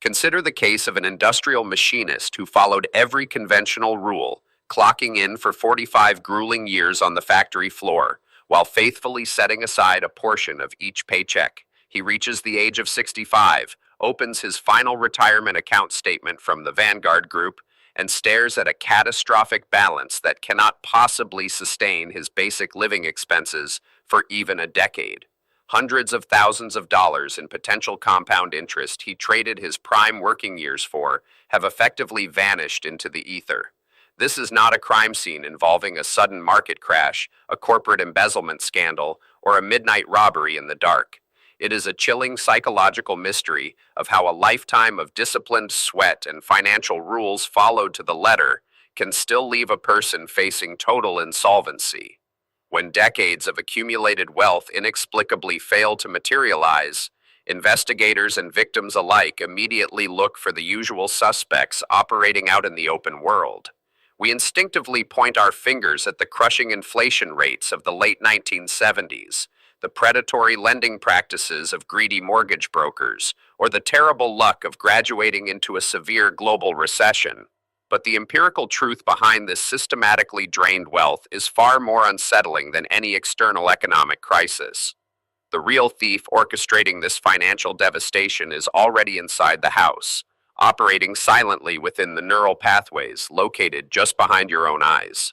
Consider the case of an industrial machinist who followed every conventional rule, clocking in for 45 grueling years on the factory floor, while faithfully setting aside a portion of each paycheck. He reaches the age of 65, opens his final retirement account statement from the Vanguard Group, and stares at a catastrophic balance that cannot possibly sustain his basic living expenses for even a decade. Hundreds of thousands of dollars in potential compound interest he traded his prime working years for have effectively vanished into the ether. This is not a crime scene involving a sudden market crash, a corporate embezzlement scandal, or a midnight robbery in the dark. It is a chilling psychological mystery of how a lifetime of disciplined sweat and financial rules followed to the letter can still leave a person facing total insolvency. When decades of accumulated wealth inexplicably fail to materialize, investigators and victims alike immediately look for the usual suspects operating out in the open world. We instinctively point our fingers at the crushing inflation rates of the late 1970s, the predatory lending practices of greedy mortgage brokers, or the terrible luck of graduating into a severe global recession. But the empirical truth behind this systematically drained wealth is far more unsettling than any external economic crisis. The real thief orchestrating this financial devastation is already inside the house, operating silently within the neural pathways located just behind your own eyes.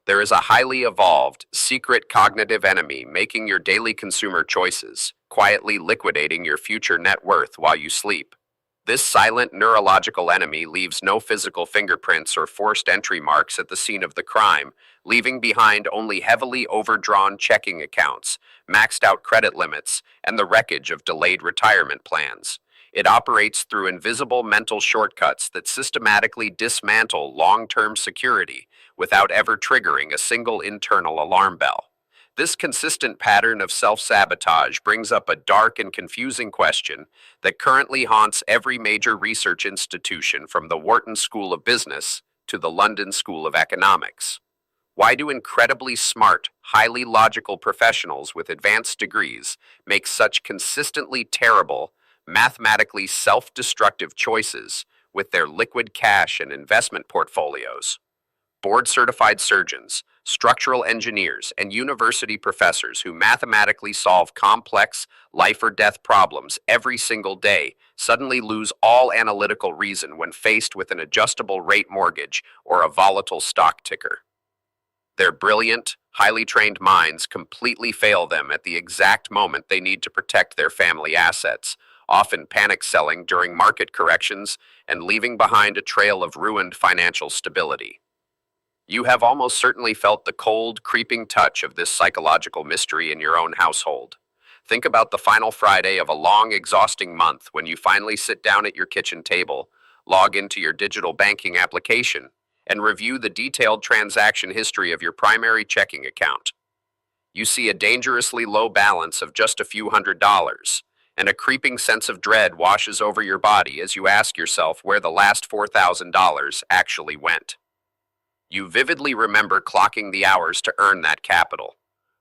There is a highly evolved, secret cognitive enemy making your daily consumer choices, quietly liquidating your future net worth while you sleep. This silent neurological enemy leaves no physical fingerprints or forced entry marks at the scene of the crime, leaving behind only heavily overdrawn checking accounts, maxed out credit limits, and the wreckage of delayed retirement plans. It operates through invisible mental shortcuts that systematically dismantle long-term security without ever triggering a single internal alarm bell. This consistent pattern of self-sabotage brings up a dark and confusing question that currently haunts every major research institution from the Wharton School of Business to the London School of Economics. Why do incredibly smart, highly logical professionals with advanced degrees make such consistently terrible, mathematically self-destructive choices with their liquid cash and investment portfolios? Board-certified surgeons, structural engineers, and university professors who mathematically solve complex life-or-death problems every single day suddenly lose all analytical reason when faced with an adjustable rate mortgage or a volatile stock ticker. Their brilliant, highly trained minds completely fail them at the exact moment they need to protect their family assets, often panic selling during market corrections and leaving behind a trail of ruined financial stability. You have almost certainly felt the cold, creeping touch of this psychological mystery in your own household. Think about the final Friday of a long, exhausting month when you finally sit down at your kitchen table, log into your digital banking application, and review the detailed transaction history of your primary checking account. You see a dangerously low balance of just a few $100s, and a creeping sense of dread washes over your body as you ask yourself where the last $4,000 actually went. You vividly remember clocking the hours to earn that capital,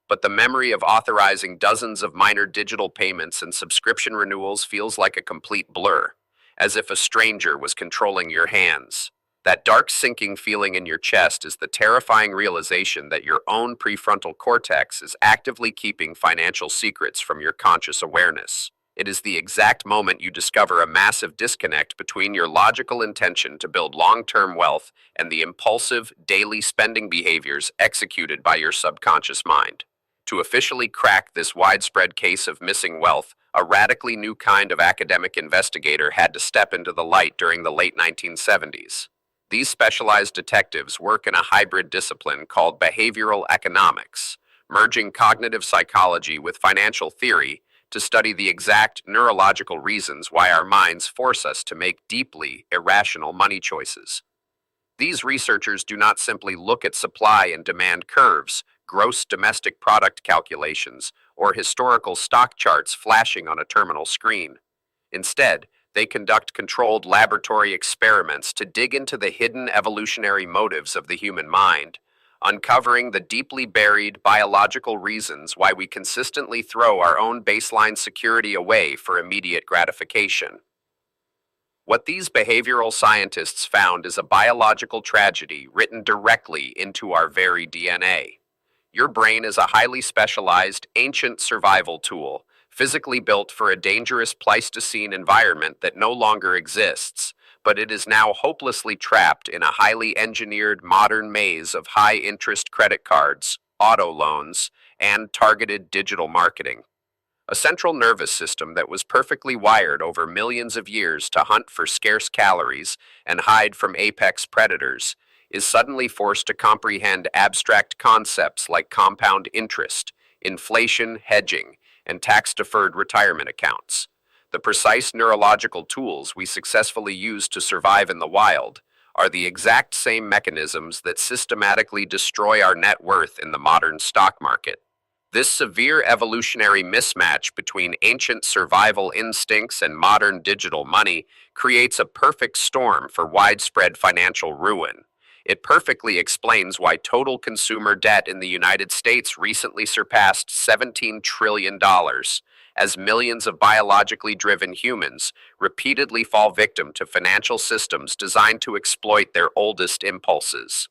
but the memory of authorizing dozens of minor digital payments and subscription renewals feels like a complete blur, as if a stranger was controlling your hands. That dark sinking feeling in your chest is the terrifying realization that your own prefrontal cortex is actively keeping financial secrets from your conscious awareness. It is the exact moment you discover a massive disconnect between your logical intention to build long-term wealth and the impulsive, daily spending behaviors executed by your subconscious mind. To officially crack this widespread case of missing wealth, a radically new kind of academic investigator had to step into the light during the late 1970s. These specialized detectives work in a hybrid discipline called behavioral economics, merging cognitive psychology with financial theory to study the exact neurological reasons why our minds force us to make deeply irrational money choices. These researchers do not simply look at supply and demand curves, gross domestic product calculations, or historical stock charts flashing on a terminal screen. Instead, they conduct controlled laboratory experiments to dig into the hidden evolutionary motives of the human mind, uncovering the deeply buried biological reasons why we consistently throw our own baseline security away for immediate gratification. What these behavioral scientists found is a biological tragedy written directly into our very DNA. Your brain is a highly specialized, ancient survival tool, physically built for a dangerous Pleistocene environment that no longer exists, but it is now hopelessly trapped in a highly engineered modern maze of high-interest credit cards, auto loans, and targeted digital marketing. A central nervous system that was perfectly wired over millions of years to hunt for scarce calories and hide from apex predators is suddenly forced to comprehend abstract concepts like compound interest, inflation hedging, and tax-deferred retirement accounts. The precise neurological tools we successfully use to survive in the wild are the exact same mechanisms that systematically destroy our net worth in the modern stock market. This severe evolutionary mismatch between ancient survival instincts and modern digital money creates a perfect storm for widespread financial ruin. It perfectly explains why total consumer debt in the United States recently surpassed $17 trillion, as millions of biologically driven humans repeatedly fall victim to financial systems designed to exploit their oldest impulses.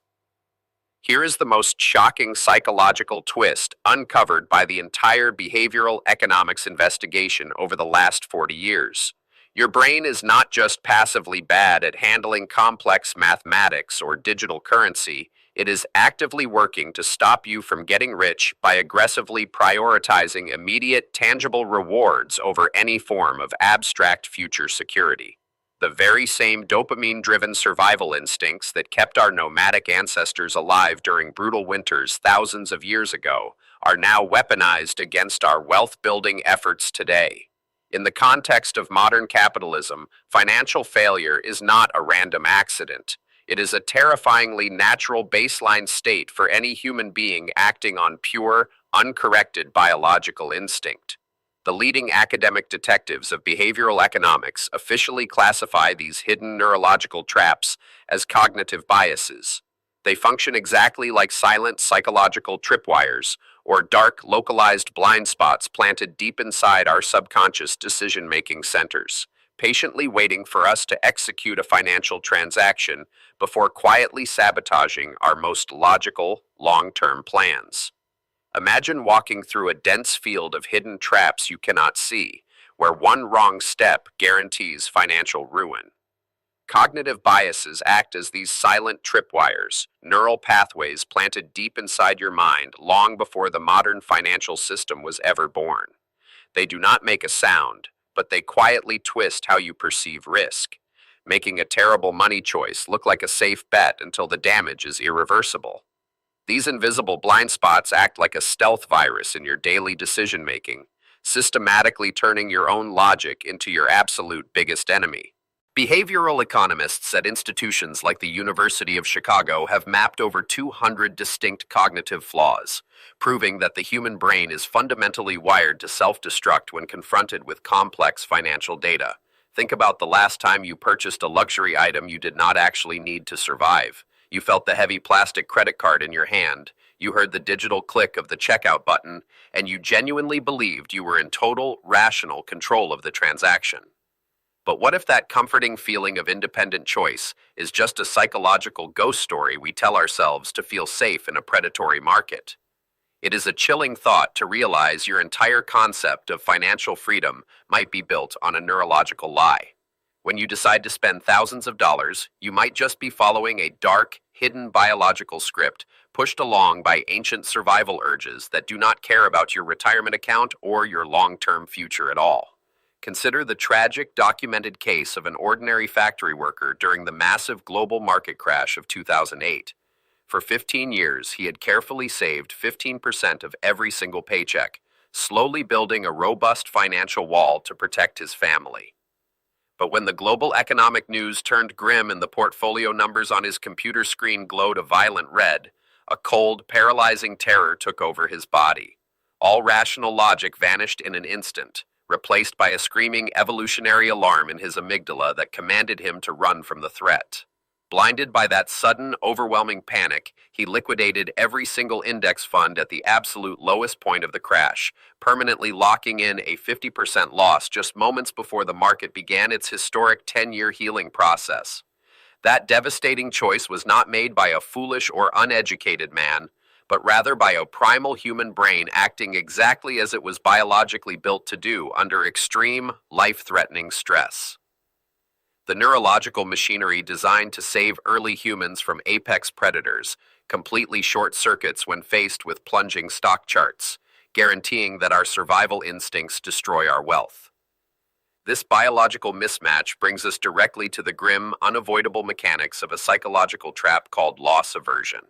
Here is the most shocking psychological twist uncovered by the entire behavioral economics investigation over the last 40 years. Your brain is not just passively bad at handling complex mathematics or digital currency, it is actively working to stop you from getting rich by aggressively prioritizing immediate, tangible rewards over any form of abstract future security. The very same dopamine-driven survival instincts that kept our nomadic ancestors alive during brutal winters thousands of years ago are now weaponized against our wealth-building efforts today. In the context of modern capitalism, financial failure is not a random accident. It is a terrifyingly natural baseline state for any human being acting on pure, uncorrected biological instinct. The leading academic detectives of behavioral economics officially classify these hidden neurological traps as cognitive biases. They function exactly like silent psychological tripwires or dark, localized blind spots planted deep inside our subconscious decision-making centers, patiently waiting for us to execute a financial transaction before quietly sabotaging our most logical, long-term plans. Imagine walking through a dense field of hidden traps you cannot see, where one wrong step guarantees financial ruin. Cognitive biases act as these silent tripwires, neural pathways planted deep inside your mind long before the modern financial system was ever born. They do not make a sound, but they quietly twist how you perceive risk, making a terrible money choice look like a safe bet until the damage is irreversible. These invisible blind spots act like a stealth virus in your daily decision-making, systematically turning your own logic into your absolute biggest enemy. Behavioral economists at institutions like the University of Chicago have mapped over 200 distinct cognitive flaws, proving that the human brain is fundamentally wired to self-destruct when confronted with complex financial data. Think about the last time you purchased a luxury item you did not actually need to survive. You felt the heavy plastic credit card in your hand, you heard the digital click of the checkout button, and you genuinely believed you were in total, rational control of the transaction. But what if that comforting feeling of independent choice is just a psychological ghost story we tell ourselves to feel safe in a predatory market? It is a chilling thought to realize your entire concept of financial freedom might be built on a neurological lie. When you decide to spend thousands of dollars, you might just be following a dark, hidden biological script pushed along by ancient survival urges that do not care about your retirement account or your long-term future at all. Consider the tragic documented case of an ordinary factory worker during the massive global market crash of 2008. For 15 years, he had carefully saved 15% of every single paycheck, slowly building a robust financial wall to protect his family. But when the global economic news turned grim and the portfolio numbers on his computer screen glowed a violent red, a cold, paralyzing terror took over his body. All rational logic vanished in an instant, replaced by a screaming evolutionary alarm in his amygdala that commanded him to run from the threat. Blinded by that sudden, overwhelming panic, he liquidated every single index fund at the absolute lowest point of the crash, permanently locking in a 50% loss just moments before the market began its historic 10-year healing process. That devastating choice was not made by a foolish or uneducated man, but rather by a primal human brain acting exactly as it was biologically built to do under extreme, life-threatening stress. The neurological machinery designed to save early humans from apex predators completely short circuits when faced with plunging stock charts, guaranteeing that our survival instincts destroy our wealth. This biological mismatch brings us directly to the grim, unavoidable mechanics of a psychological trap called loss aversion.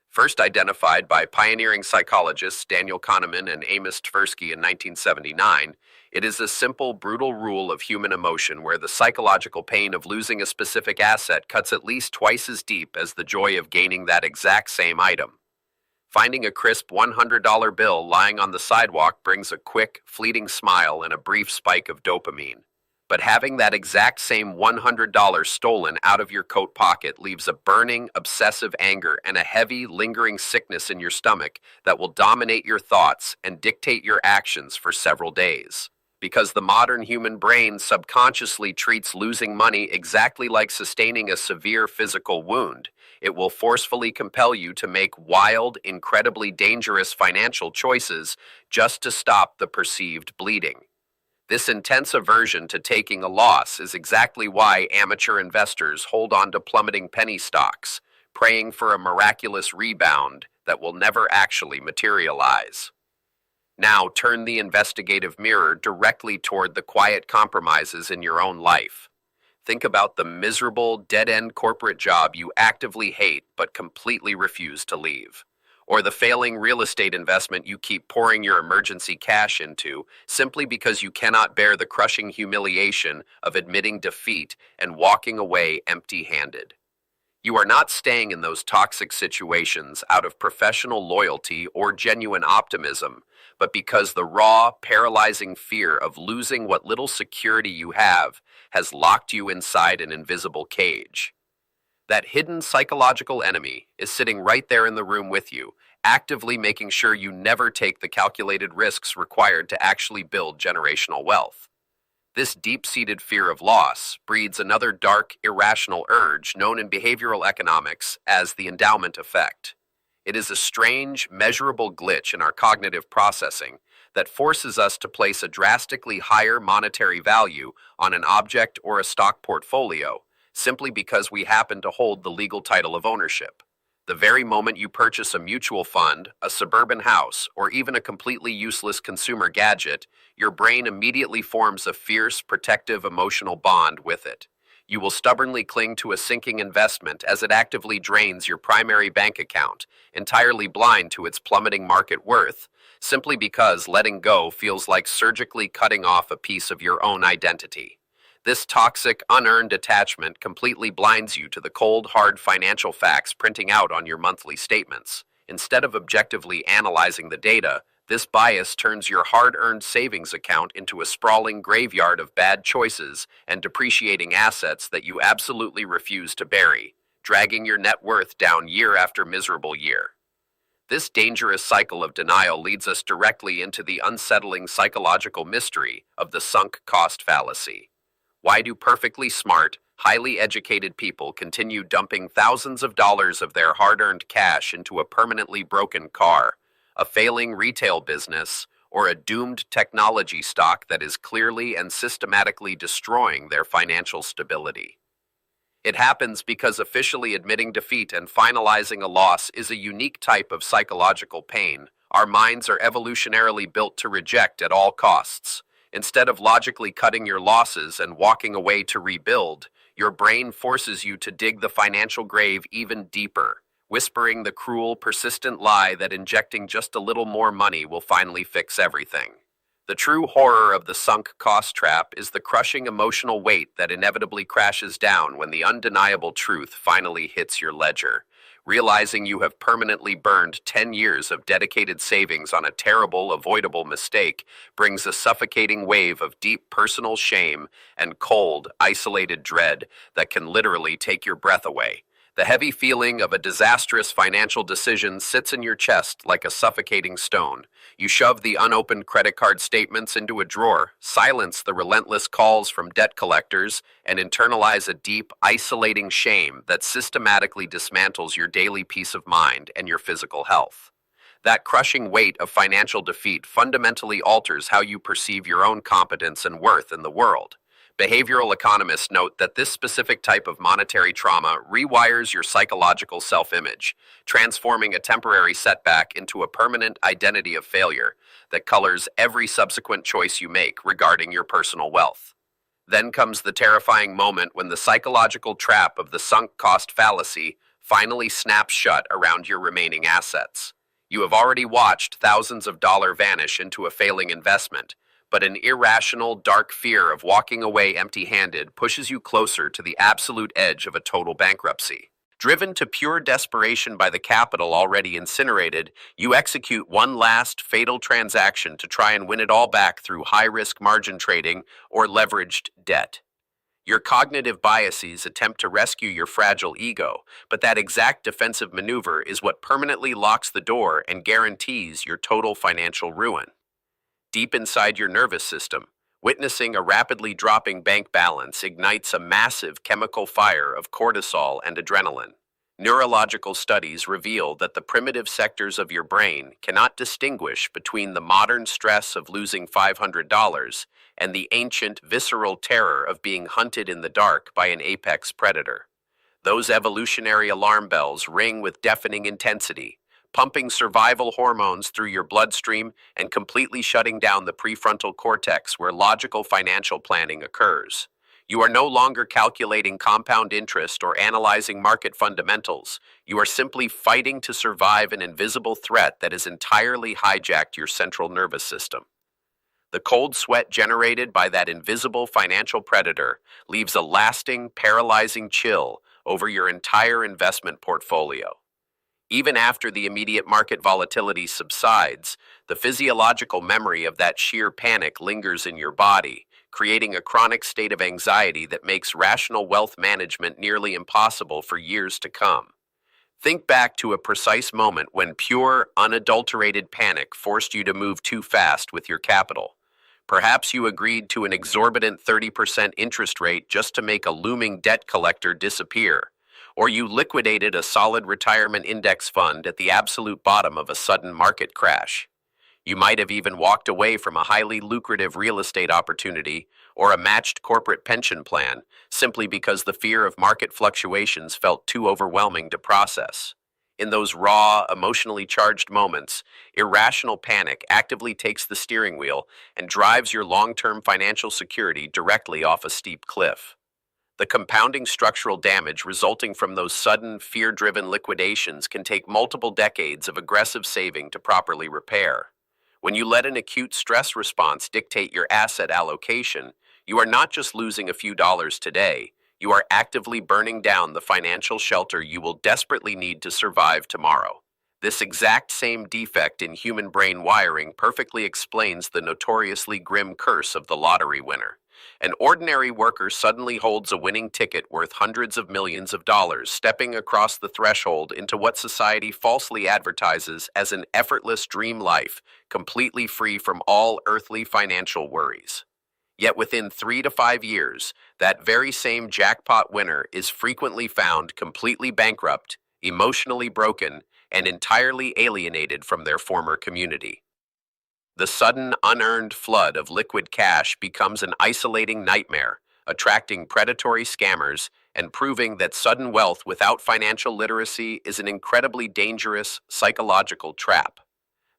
First identified by pioneering psychologists Daniel Kahneman and Amos Tversky in 1979, it is a simple, brutal rule of human emotion where the psychological pain of losing a specific asset cuts at least twice as deep as the joy of gaining that exact same item. Finding a crisp $100 bill lying on the sidewalk brings a quick, fleeting smile and a brief spike of dopamine. But having that exact same $100 stolen out of your coat pocket leaves a burning, obsessive anger and a heavy, lingering sickness in your stomach that will dominate your thoughts and dictate your actions for several days. Because the modern human brain subconsciously treats losing money exactly like sustaining a severe physical wound, it will forcefully compel you to make wild, incredibly dangerous financial choices just to stop the perceived bleeding. This intense aversion to taking a loss is exactly why amateur investors hold on to plummeting penny stocks, praying for a miraculous rebound that will never actually materialize. Now turn the investigative mirror directly toward the quiet compromises in your own life. Think about the miserable, dead-end corporate job you actively hate but completely refuse to leave. Or the failing real estate investment you keep pouring your emergency cash into simply because you cannot bear the crushing humiliation of admitting defeat and walking away empty-handed. You are not staying in those toxic situations out of professional loyalty or genuine optimism, but because the raw, paralyzing fear of losing what little security you have has locked you inside an invisible cage. That hidden psychological enemy is sitting right there in the room with you, actively making sure you never take the calculated risks required to actually build generational wealth. This deep-seated fear of loss breeds another dark, irrational urge known in behavioral economics as the endowment effect. It is a strange, measurable glitch in our cognitive processing that forces us to place a drastically higher monetary value on an object or a stock portfolio simply because we happen to hold the legal title of ownership. The very moment you purchase a mutual fund, a suburban house, or even a completely useless consumer gadget, your brain immediately forms a fierce, protective, emotional bond with it. You will stubbornly cling to a sinking investment as it actively drains your primary bank account, entirely blind to its plummeting market worth, simply because letting go feels like surgically cutting off a piece of your own identity. This toxic, unearned attachment completely blinds you to the cold, hard financial facts printing out on your monthly statements. Instead of objectively analyzing the data, this bias turns your hard-earned savings account into a sprawling graveyard of bad choices and depreciating assets that you absolutely refuse to bury, dragging your net worth down year after miserable year. This dangerous cycle of denial leads us directly into the unsettling psychological mystery of the sunk cost fallacy. Why do perfectly smart, highly educated people continue dumping thousands of dollars of their hard-earned cash into a permanently broken car, a failing retail business, or a doomed technology stock that is clearly and systematically destroying their financial stability? It happens because officially admitting defeat and finalizing a loss is a unique type of psychological pain our minds are evolutionarily built to reject at all costs. Instead of logically cutting your losses and walking away to rebuild, your brain forces you to dig the financial grave even deeper, whispering the cruel, persistent lie that injecting just a little more money will finally fix everything. The true horror of the sunk cost trap is the crushing emotional weight that inevitably crashes down when the undeniable truth finally hits your ledger. Realizing you have permanently burned 10 years of dedicated savings on a terrible, avoidable mistake brings a suffocating wave of deep personal shame and cold, isolated dread that can literally take your breath away. The heavy feeling of a disastrous financial decision sits in your chest like a suffocating stone. You shove the unopened credit card statements into a drawer, silence the relentless calls from debt collectors, and internalize a deep, isolating shame that systematically dismantles your daily peace of mind and your physical health. That crushing weight of financial defeat fundamentally alters how you perceive your own competence and worth in the world. Behavioral economists note that this specific type of monetary trauma rewires your psychological self-image, transforming a temporary setback into a permanent identity of failure that colors every subsequent choice you make regarding your personal wealth. Then comes the terrifying moment when the psychological trap of the sunk cost fallacy finally snaps shut around your remaining assets. You have already watched thousands of dollars vanish into a failing investment, but an irrational, dark fear of walking away empty-handed pushes you closer to the absolute edge of a total bankruptcy. Driven to pure desperation by the capital already incinerated, you execute one last fatal transaction to try and win it all back through high-risk margin trading or leveraged debt. Your cognitive biases attempt to rescue your fragile ego, but that exact defensive maneuver is what permanently locks the door and guarantees your total financial ruin. Deep inside your nervous system, witnessing a rapidly dropping bank balance ignites a massive chemical fire of cortisol and adrenaline. Neurological studies reveal that the primitive sectors of your brain cannot distinguish between the modern stress of losing $500 and the ancient visceral terror of being hunted in the dark by an apex predator. Those evolutionary alarm bells ring with deafening intensity, pumping survival hormones through your bloodstream and completely shutting down the prefrontal cortex where logical financial planning occurs. You are no longer calculating compound interest or analyzing market fundamentals. You are simply fighting to survive an invisible threat that has entirely hijacked your central nervous system. The cold sweat generated by that invisible financial predator leaves a lasting, paralyzing chill over your entire investment portfolio. Even after the immediate market volatility subsides, the physiological memory of that sheer panic lingers in your body, creating a chronic state of anxiety that makes rational wealth management nearly impossible for years to come. Think back to a precise moment when pure, unadulterated panic forced you to move too fast with your capital. Perhaps you agreed to an exorbitant 30% interest rate just to make a looming debt collector disappear. Or you liquidated a solid retirement index fund at the absolute bottom of a sudden market crash. You might have even walked away from a highly lucrative real estate opportunity or a matched corporate pension plan simply because the fear of market fluctuations felt too overwhelming to process. In those raw, emotionally charged moments, irrational panic actively takes the steering wheel and drives your long-term financial security directly off a steep cliff. The compounding structural damage resulting from those sudden, fear-driven liquidations can take multiple decades of aggressive saving to properly repair. When you let an acute stress response dictate your asset allocation, you are not just losing a few dollars today, you are actively burning down the financial shelter you will desperately need to survive tomorrow. This exact same defect in human brain wiring perfectly explains the notoriously grim curse of the lottery winner. An ordinary worker suddenly holds a winning ticket worth hundreds of millions of dollars, stepping across the threshold into what society falsely advertises as an effortless dream life, completely free from all earthly financial worries. Yet within 3 to 5 years, that very same jackpot winner is frequently found completely bankrupt, emotionally broken, and entirely alienated from their former community. The sudden, unearned flood of liquid cash becomes an isolating nightmare, attracting predatory scammers and proving that sudden wealth without financial literacy is an incredibly dangerous psychological trap.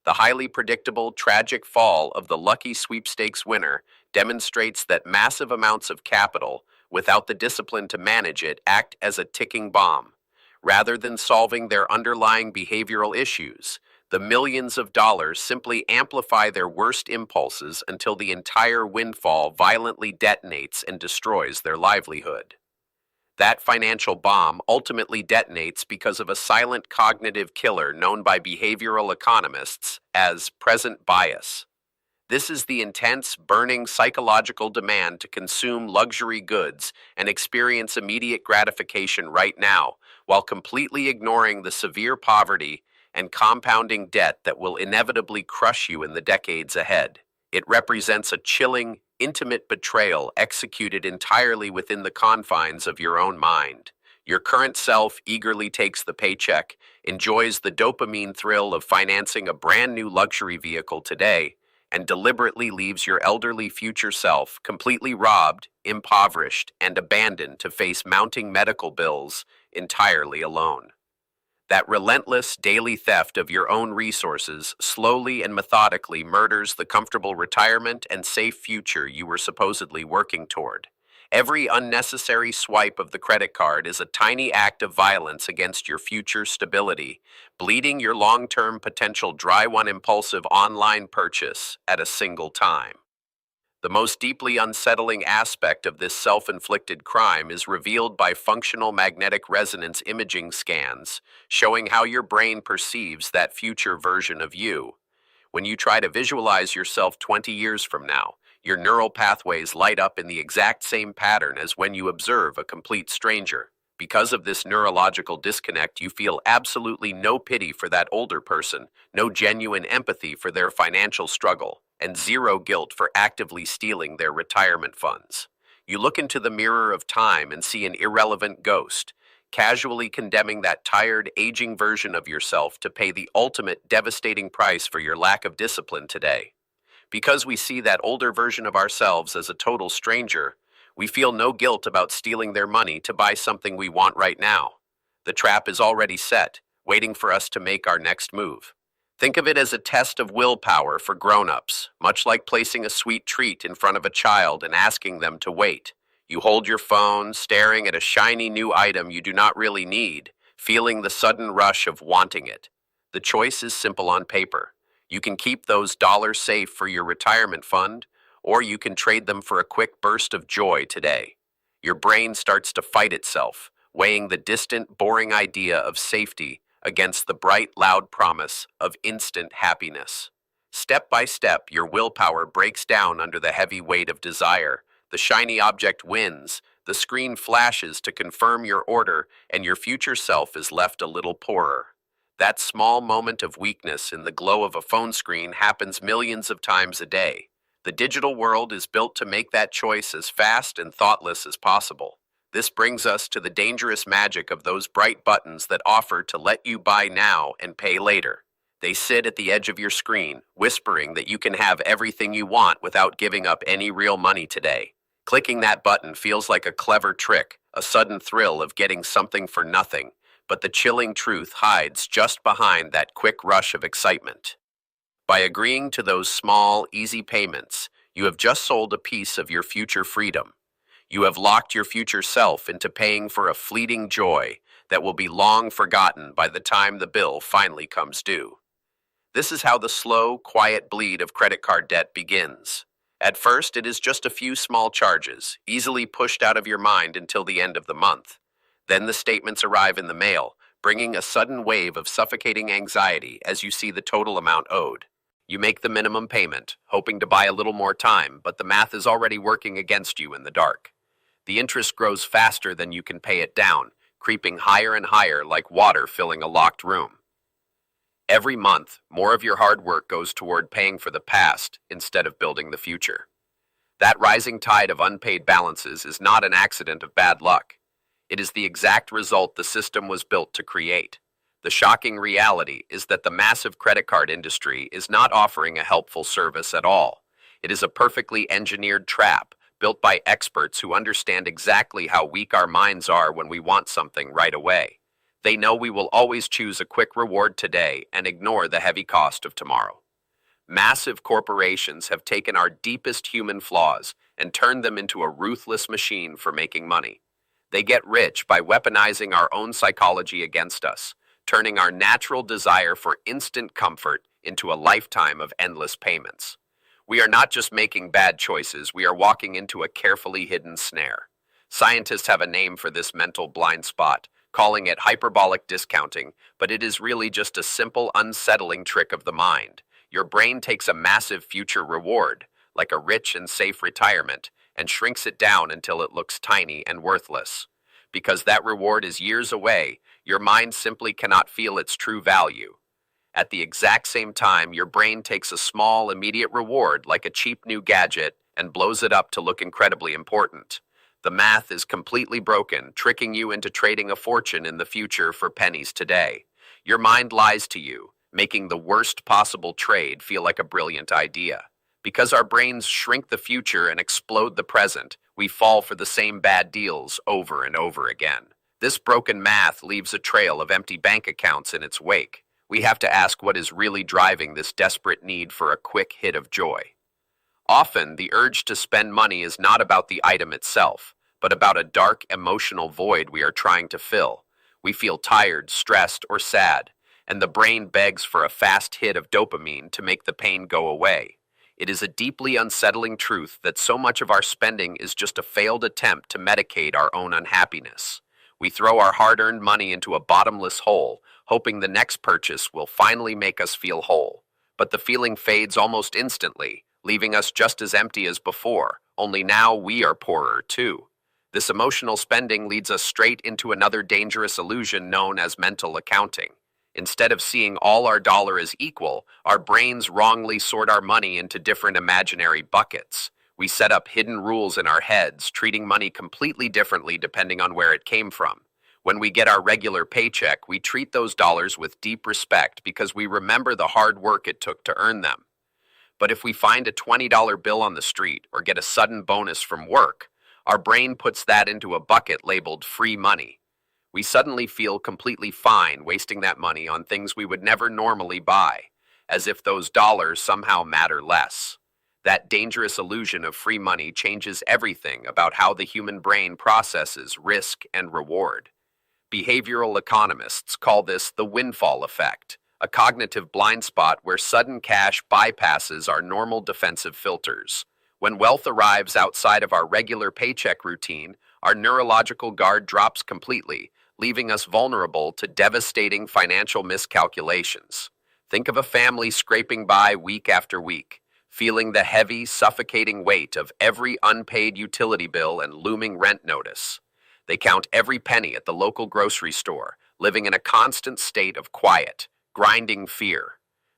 The highly predictable, tragic fall of the lucky sweepstakes winner demonstrates that massive amounts of capital, without the discipline to manage it, act as a ticking bomb. Rather than solving their underlying behavioral issues, the millions of dollars simply amplify their worst impulses until the entire windfall violently detonates and destroys their livelihood. That financial bomb ultimately detonates because of a silent cognitive killer known by behavioral economists as present bias. This is the intense, burning psychological demand to consume luxury goods and experience immediate gratification right now, while completely ignoring the severe poverty and compounding debt that will inevitably crush you in the decades ahead. It represents a chilling, intimate betrayal executed entirely within the confines of your own mind. Your current self eagerly takes the paycheck, enjoys the dopamine thrill of financing a brand new luxury vehicle today, and deliberately leaves your elderly future self completely robbed, impoverished, and abandoned to face mounting medical bills entirely alone. That relentless daily theft of your own resources slowly and methodically murders the comfortable retirement and safe future you were supposedly working toward. Every unnecessary swipe of the credit card is a tiny act of violence against your future stability, bleeding your long-term potential dry one impulsive online purchase at a single time. The most deeply unsettling aspect of this self-inflicted crime is revealed by functional magnetic resonance imaging scans, showing how your brain perceives that future version of you. When you try to visualize yourself 20 years from now, your neural pathways light up in the exact same pattern as when you observe a complete stranger. Because of this neurological disconnect, you feel absolutely no pity for that older person, no genuine empathy for their financial struggle, and zero guilt for actively stealing their retirement funds. You look into the mirror of time and see an irrelevant ghost, casually condemning that tired, aging version of yourself to pay the ultimate devastating price for your lack of discipline today. Because we see that older version of ourselves as a total stranger, we feel no guilt about stealing their money to buy something we want right now. The trap is already set, waiting for us to make our next move. Think of it as a test of willpower for grown-ups, much like placing a sweet treat in front of a child and asking them to wait. You hold your phone, staring at a shiny new item you do not really need, feeling the sudden rush of wanting it. The choice is simple on paper. You can keep those dollars safe for your retirement fund, or you can trade them for a quick burst of joy today. Your brain starts to fight itself, weighing the distant, boring idea of safety against the bright, loud promise of instant happiness. Step by step, your willpower breaks down under the heavy weight of desire. The shiny object wins, the screen flashes to confirm your order, and your future self is left a little poorer. That small moment of weakness in the glow of a phone screen happens millions of times a day. The digital world is built to make that choice as fast and thoughtless as possible. This brings us to the dangerous magic of those bright buttons that offer to let you buy now and pay later. They sit at the edge of your screen, whispering that you can have everything you want without giving up any real money today. Clicking that button feels like a clever trick, a sudden thrill of getting something for nothing, but the chilling truth hides just behind that quick rush of excitement. By agreeing to those small, easy payments, you have just sold a piece of your future freedom. You have locked your future self into paying for a fleeting joy that will be long forgotten by the time the bill finally comes due. This is how the slow, quiet bleed of credit card debt begins. At first, it is just a few small charges, easily pushed out of your mind until the end of the month. Then the statements arrive in the mail, bringing a sudden wave of suffocating anxiety as you see the total amount owed. You make the minimum payment, hoping to buy a little more time, but the math is already working against you in the dark. The interest grows faster than you can pay it down, creeping higher and higher like water filling a locked room. Every month, more of your hard work goes toward paying for the past instead of building the future. That rising tide of unpaid balances is not an accident of bad luck. It is the exact result the system was built to create. The shocking reality is that the massive credit card industry is not offering a helpful service at all. It is a perfectly engineered trap, built by experts who understand exactly how weak our minds are when we want something right away. They know we will always choose a quick reward today and ignore the heavy cost of tomorrow. Massive corporations have taken our deepest human flaws and turned them into a ruthless machine for making money. They get rich by weaponizing our own psychology against us, turning our natural desire for instant comfort into a lifetime of endless payments. We are not just making bad choices, we are walking into a carefully hidden snare. Scientists have a name for this mental blind spot, calling it hyperbolic discounting, but it is really just a simple, unsettling trick of the mind. Your brain takes a massive future reward, like a rich and safe retirement, and shrinks it down until it looks tiny and worthless. Because that reward is years away, your mind simply cannot feel its true value. At the exact same time, your brain takes a small, immediate reward, like a cheap new gadget, and blows it up to look incredibly important. The math is completely broken, tricking you into trading a fortune in the future for pennies today. Your mind lies to you, making the worst possible trade feel like a brilliant idea. Because our brains shrink the future and explode the present, we fall for the same bad deals over and over again. This broken math leaves a trail of empty bank accounts in its wake. We have to ask what is really driving this desperate need for a quick hit of joy. Often, the urge to spend money is not about the item itself, but about a dark emotional void we are trying to fill. We feel tired, stressed, or sad, and the brain begs for a fast hit of dopamine to make the pain go away. It is a deeply unsettling truth that so much of our spending is just a failed attempt to medicate our own unhappiness. We throw our hard-earned money into a bottomless hole, hoping the next purchase will finally make us feel whole. But the feeling fades almost instantly, leaving us just as empty as before, only now we are poorer too. This emotional spending leads us straight into another dangerous illusion known as mental accounting. Instead of seeing all our dollar as equal, our brains wrongly sort our money into different imaginary buckets. We set up hidden rules in our heads, treating money completely differently depending on where it came from. When we get our regular paycheck, we treat those dollars with deep respect because we remember the hard work it took to earn them. But if we find a $20 bill on the street or get a sudden bonus from work, our brain puts that into a bucket labeled free money. We suddenly feel completely fine wasting that money on things we would never normally buy, as if those dollars somehow matter less. That dangerous illusion of free money changes everything about how the human brain processes risk and reward. Behavioral economists call this the windfall effect, a cognitive blind spot where sudden cash bypasses our normal defensive filters. When wealth arrives outside of our regular paycheck routine, our neurological guard drops completely, leaving us vulnerable to devastating financial miscalculations. Think of a family scraping by week after week, feeling the heavy, suffocating weight of every unpaid utility bill and looming rent notice. They count every penny at the local grocery store, living in a constant state of quiet, grinding fear.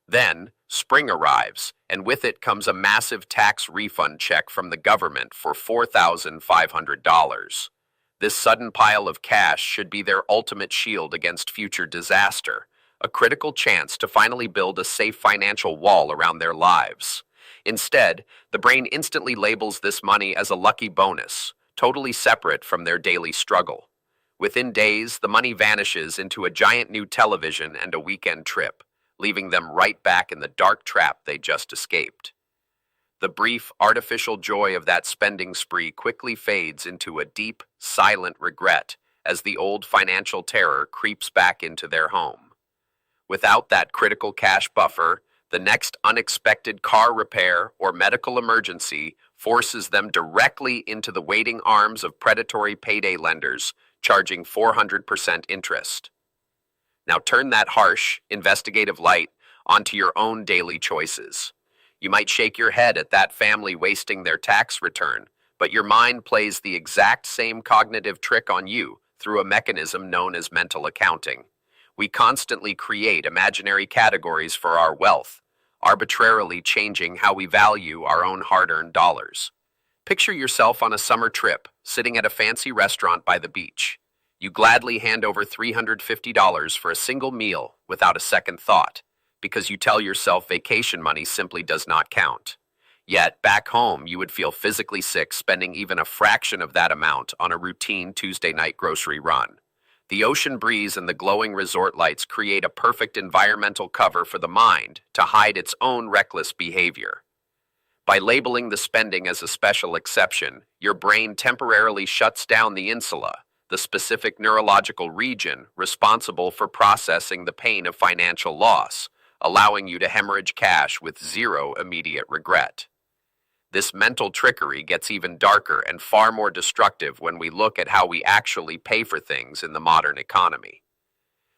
Then, spring arrives, and with it comes a massive tax refund check from the government for $4,500. This sudden pile of cash should be their ultimate shield against future disaster, a critical chance to finally build a safe financial wall around their lives. Instead, the brain instantly labels this money as a lucky bonus, totally separate from their daily struggle. Within days, the money vanishes into a giant new television and a weekend trip, leaving them right back in the dark trap they just escaped. The brief, artificial joy of that spending spree quickly fades into a deep, silent regret as the old financial terror creeps back into their home. Without that critical cash buffer, the next unexpected car repair or medical emergency forces them directly into the waiting arms of predatory payday lenders, charging 400% interest. Now turn that harsh, investigative light onto your own daily choices. You might shake your head at that family wasting their tax return, but your mind plays the exact same cognitive trick on you through a mechanism known as mental accounting. We constantly create imaginary categories for our wealth, arbitrarily changing how we value our own hard-earned dollars. Picture yourself on a summer trip, sitting at a fancy restaurant by the beach. You gladly hand over $350 for a single meal without a second thought, because you tell yourself vacation money simply does not count. Yet, back home, you would feel physically sick spending even a fraction of that amount on a routine Tuesday night grocery run. The ocean breeze and the glowing resort lights create a perfect environmental cover for the mind to hide its own reckless behavior. By labeling the spending as a special exception, your brain temporarily shuts down the insula, the specific neurological region responsible for processing the pain of financial loss, allowing you to hemorrhage cash with zero immediate regret. This mental trickery gets even darker and far more destructive when we look at how we actually pay for things in the modern economy.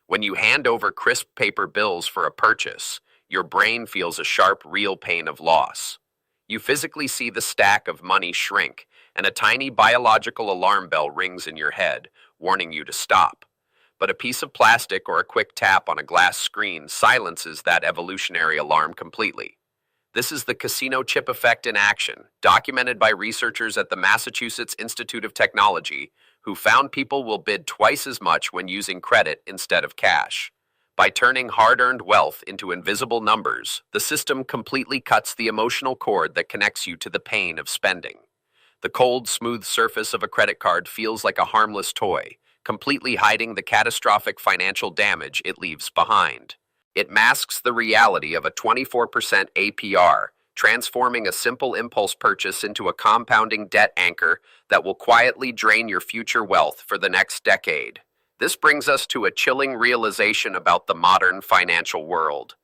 When you hand over crisp paper bills for a purchase, your brain feels a sharp, real pain of loss. You physically see the stack of money shrink, and a tiny biological alarm bell rings in your head, warning you to stop. But a piece of plastic or a quick tap on a glass screen silences that evolutionary alarm completely. This is the casino chip effect in action, documented by researchers at the Massachusetts Institute of Technology, who found people will bid twice as much when using credit instead of cash. By turning hard-earned wealth into invisible numbers, the system completely cuts the emotional cord that connects you to the pain of spending. The cold, smooth surface of a credit card feels like a harmless toy, completely hiding the catastrophic financial damage it leaves behind. It masks the reality of a 24% APR, transforming a simple impulse purchase into a compounding debt anchor that will quietly drain your future wealth for the next decade. This brings us to a chilling realization about the modern financial world.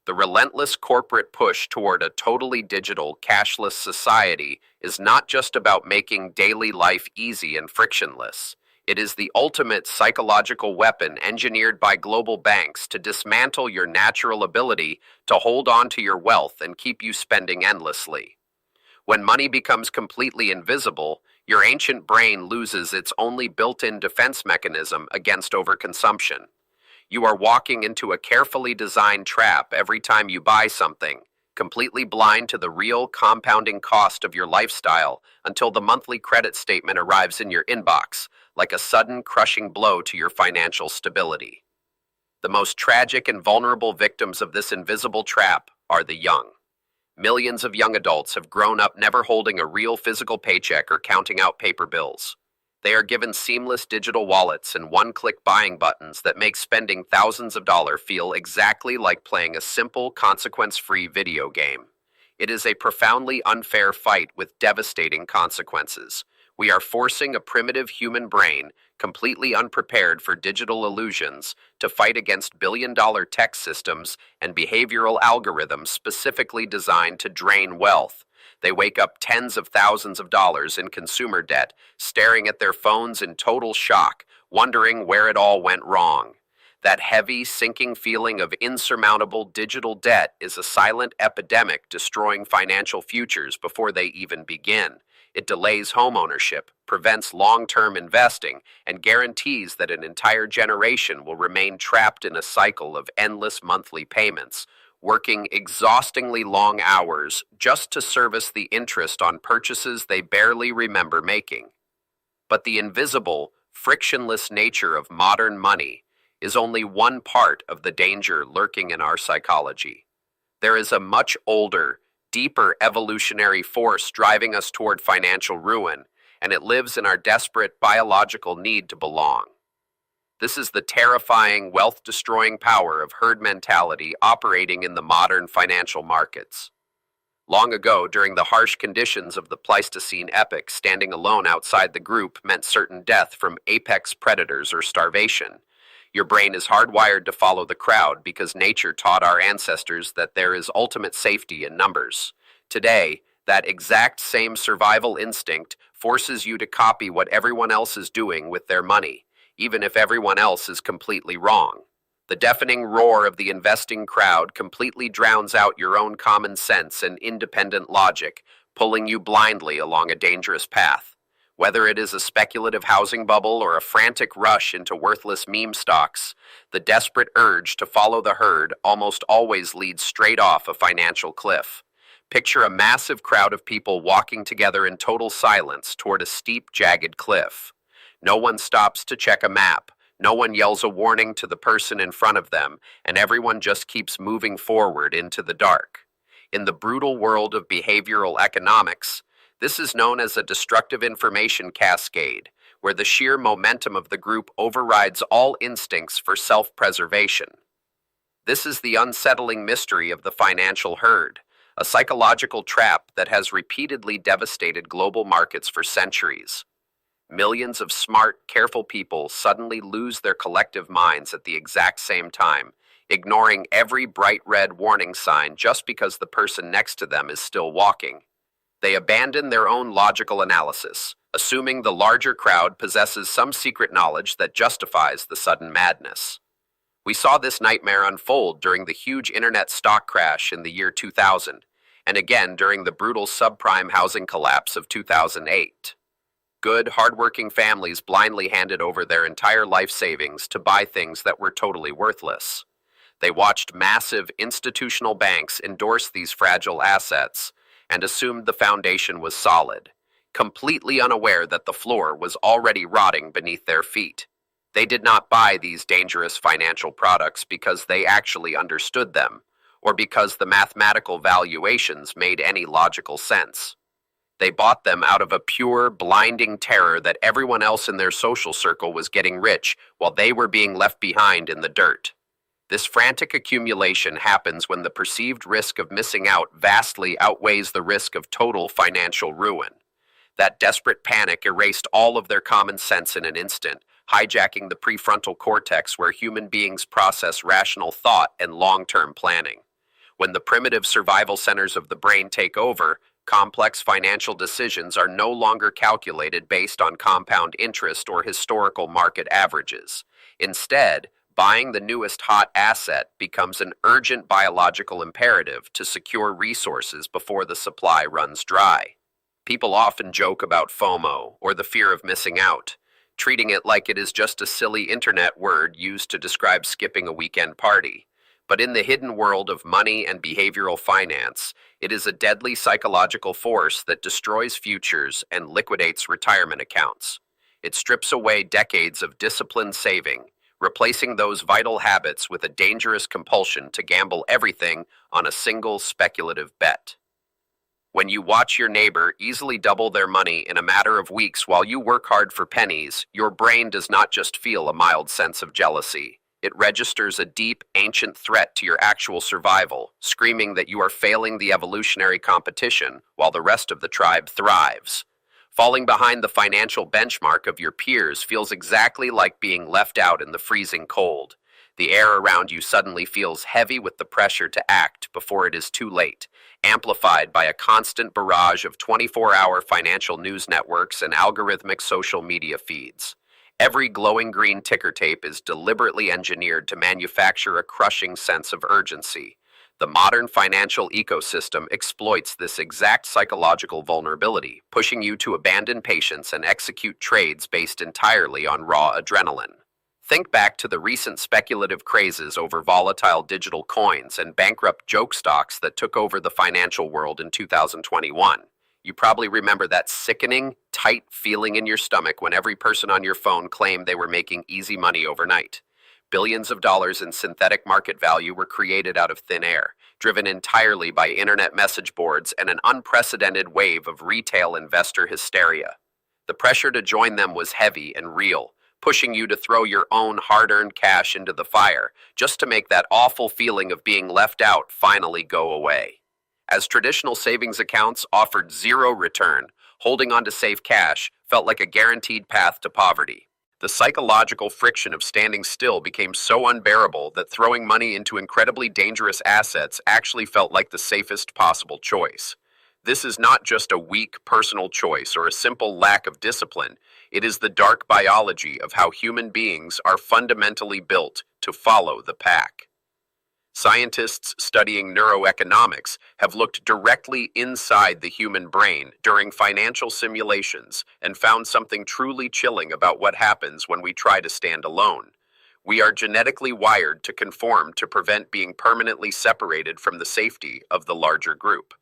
The relentless corporate push toward a totally digital, cashless society is not just about making daily life easy and frictionless. It is the ultimate psychological weapon engineered by global banks to dismantle your natural ability to hold on to your wealth and keep you spending endlessly. When money becomes completely invisible, your ancient brain loses its only built-in defense mechanism against overconsumption. You are walking into a carefully designed trap every time you buy something, completely blind to the real compounding cost of your lifestyle until the monthly credit statement arrives in your inbox, like a sudden crushing blow to your financial stability. The most tragic and vulnerable victims of this invisible trap are the young. Millions of young adults have grown up never holding a real physical paycheck or counting out paper bills. They are given seamless digital wallets and one-click buying buttons that make spending thousands of dollars feel exactly like playing a simple, consequence-free video game. It is a profoundly unfair fight with devastating consequences. We are forcing a primitive human brain, completely unprepared for digital illusions, to fight against billion-dollar tech systems and behavioral algorithms specifically designed to drain wealth. They wake up tens of thousands of dollars in consumer debt, staring at their phones in total shock, wondering where it all went wrong. That heavy, sinking feeling of insurmountable digital debt is a silent epidemic destroying financial futures before they even begin. It delays homeownership, prevents long-term investing, and guarantees that an entire generation will remain trapped in a cycle of endless monthly payments, working exhaustingly long hours just to service the interest on purchases they barely remember making. But the invisible, frictionless nature of modern money is only one part of the danger lurking in our psychology. There is a much older, deeper evolutionary force driving us toward financial ruin, and it lives in our desperate biological need to belong. This is the terrifying, wealth-destroying power of herd mentality operating in the modern financial markets. Long ago, during the harsh conditions of the Pleistocene epoch, standing alone outside the group meant certain death from apex predators or starvation. Your brain is hardwired to follow the crowd because nature taught our ancestors that there is ultimate safety in numbers. Today, that exact same survival instinct forces you to copy what everyone else is doing with their money, even if everyone else is completely wrong. The deafening roar of the investing crowd completely drowns out your own common sense and independent logic, pulling you blindly along a dangerous path. Whether it is a speculative housing bubble or a frantic rush into worthless meme stocks, the desperate urge to follow the herd almost always leads straight off a financial cliff. Picture a massive crowd of people walking together in total silence toward a steep, jagged cliff. No one stops to check a map. No one yells a warning to the person in front of them, and everyone just keeps moving forward into the dark. In the brutal world of behavioral economics, this is known as a destructive information cascade, where the sheer momentum of the group overrides all instincts for self-preservation. This is the unsettling mystery of the financial herd, a psychological trap that has repeatedly devastated global markets for centuries. Millions of smart, careful people suddenly lose their collective minds at the exact same time, ignoring every bright red warning sign just because the person next to them is still walking. They abandon their own logical analysis, assuming the larger crowd possesses some secret knowledge that justifies the sudden madness. We saw this nightmare unfold during the huge internet stock crash in the year 2000, and again during the brutal subprime housing collapse of 2008. Good, hardworking families blindly handed over their entire life savings to buy things that were totally worthless. They watched massive institutional banks endorse these fragile assets and assumed the foundation was solid, completely unaware that the floor was already rotting beneath their feet. They did not buy these dangerous financial products because they actually understood them, or because the mathematical valuations made any logical sense. They bought them out of a pure, blinding terror that everyone else in their social circle was getting rich while they were being left behind in the dirt. This frantic accumulation happens when the perceived risk of missing out vastly outweighs the risk of total financial ruin. That desperate panic erased all of their common sense in an instant, hijacking the prefrontal cortex where human beings process rational thought and long-term planning. When the primitive survival centers of the brain take over, complex financial decisions are no longer calculated based on compound interest or historical market averages. Instead, buying the newest hot asset becomes an urgent biological imperative to secure resources before the supply runs dry. People often joke about FOMO, or the fear of missing out, treating it like it is just a silly internet word used to describe skipping a weekend party. But in the hidden world of money and behavioral finance, it is a deadly psychological force that destroys futures and liquidates retirement accounts. It strips away decades of disciplined saving, replacing those vital habits with a dangerous compulsion to gamble everything on a single speculative bet. When you watch your neighbor easily double their money in a matter of weeks while you work hard for pennies, your brain does not just feel a mild sense of jealousy. It registers a deep, ancient threat to your actual survival, screaming that you are failing the evolutionary competition while the rest of the tribe thrives. Falling behind the financial benchmark of your peers feels exactly like being left out in the freezing cold. The air around you suddenly feels heavy with the pressure to act before it is too late, amplified by a constant barrage of 24-hour financial news networks and algorithmic social media feeds. Every glowing green ticker tape is deliberately engineered to manufacture a crushing sense of urgency. The modern financial ecosystem exploits this exact psychological vulnerability, pushing you to abandon patience and execute trades based entirely on raw adrenaline. Think back to the recent speculative crazes over volatile digital coins and bankrupt joke stocks that took over the financial world in 2021. You probably remember that sickening, tight feeling in your stomach when every person on your phone claimed they were making easy money overnight. Billions of dollars in synthetic market value were created out of thin air, driven entirely by internet message boards and an unprecedented wave of retail investor hysteria. The pressure to join them was heavy and real, pushing you to throw your own hard-earned cash into the fire just to make that awful feeling of being left out finally go away. As traditional savings accounts offered zero return, holding on to safe cash felt like a guaranteed path to poverty. The psychological friction of standing still became so unbearable that throwing money into incredibly dangerous assets actually felt like the safest possible choice. This is not just a weak personal choice or a simple lack of discipline. It is the dark biology of how human beings are fundamentally built to follow the pack. Scientists studying neuroeconomics have looked directly inside the human brain during financial simulations and found something truly chilling about what happens when we try to stand alone. We are genetically wired to conform to prevent being permanently separated from the safety of the larger group.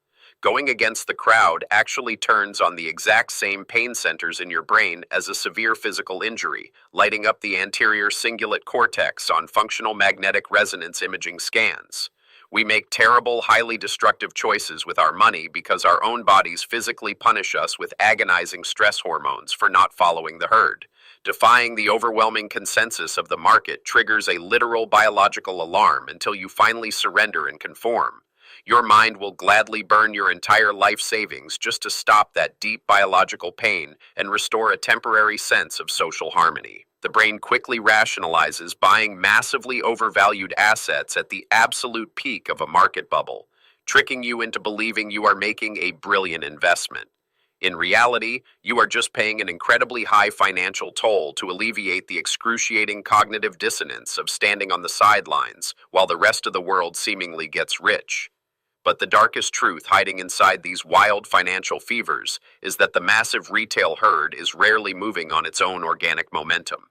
Going against the crowd actually turns on the exact same pain centers in your brain as a severe physical injury, lighting up the anterior cingulate cortex on functional magnetic resonance imaging scans. We make terrible, highly destructive choices with our money because our own bodies physically punish us with agonizing stress hormones for not following the herd. Defying the overwhelming consensus of the market triggers a literal biological alarm until you finally surrender and conform. Your mind will gladly burn your entire life savings just to stop that deep biological pain and restore a temporary sense of social harmony. The brain quickly rationalizes buying massively overvalued assets at the absolute peak of a market bubble, tricking you into believing you are making a brilliant investment. In reality, you are just paying an incredibly high financial toll to alleviate the excruciating cognitive dissonance of standing on the sidelines while the rest of the world seemingly gets rich. But the darkest truth hiding inside these wild financial fevers is that the massive retail herd is rarely moving on its own organic momentum.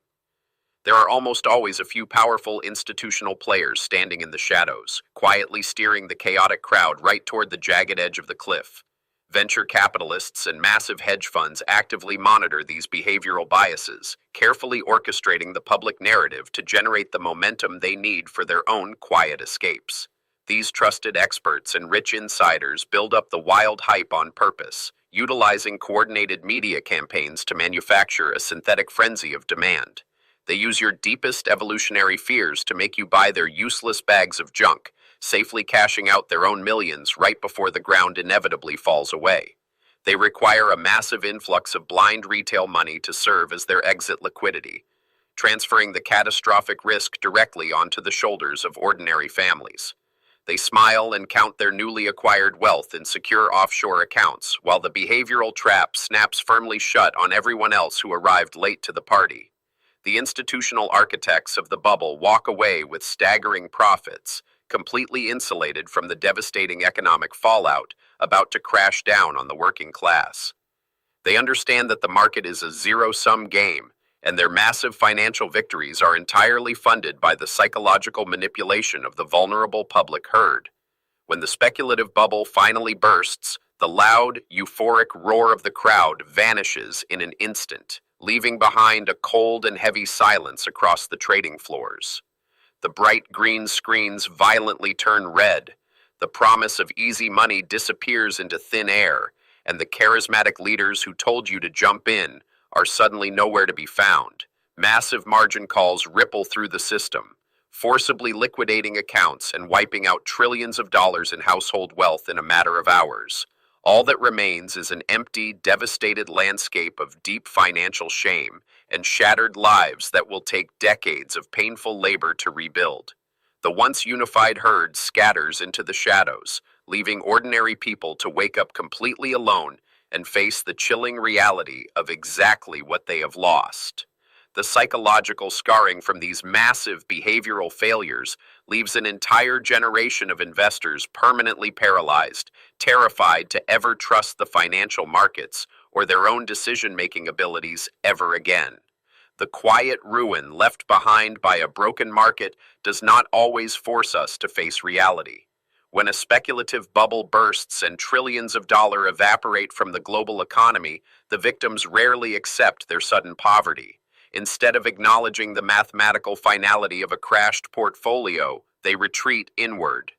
There are almost always a few powerful institutional players standing in the shadows, quietly steering the chaotic crowd right toward the jagged edge of the cliff. Venture capitalists and massive hedge funds actively monitor these behavioral biases, carefully orchestrating the public narrative to generate the momentum they need for their own quiet escapes. These trusted experts and rich insiders build up the wild hype on purpose, utilizing coordinated media campaigns to manufacture a synthetic frenzy of demand. They use your deepest evolutionary fears to make you buy their useless bags of junk, safely cashing out their own millions right before the ground inevitably falls away. They require a massive influx of blind retail money to serve as their exit liquidity, transferring the catastrophic risk directly onto the shoulders of ordinary families. They smile and count their newly acquired wealth in secure offshore accounts, while the behavioral trap snaps firmly shut on everyone else who arrived late to the party. The institutional architects of the bubble walk away with staggering profits, completely insulated from the devastating economic fallout about to crash down on the working class. They understand that the market is a zero-sum game, and their massive financial victories are entirely funded by the psychological manipulation of the vulnerable public herd. When the speculative bubble finally bursts, the loud, euphoric roar of the crowd vanishes in an instant, leaving behind a cold and heavy silence across the trading floors. The bright green screens violently turn red, the promise of easy money disappears into thin air, and the charismatic leaders who told you to jump in are suddenly nowhere to be found. Massive margin calls ripple through the system, forcibly liquidating accounts and wiping out trillions of dollars in household wealth in a matter of hours. All that remains is an empty, devastated landscape of deep financial shame and shattered lives that will take decades of painful labor to rebuild. The once unified herd scatters into the shadows, leaving ordinary people to wake up completely alone and face the chilling reality of exactly what they have lost. The psychological scarring from these massive behavioral failures leaves an entire generation of investors permanently paralyzed, terrified to ever trust the financial markets or their own decision-making abilities ever again. The quiet ruin left behind by a broken market does not always force us to face reality. When a speculative bubble bursts and trillions of dollars evaporate from the global economy, the victims rarely accept their sudden poverty. Instead of acknowledging the mathematical finality of a crashed portfolio, they retreat inward.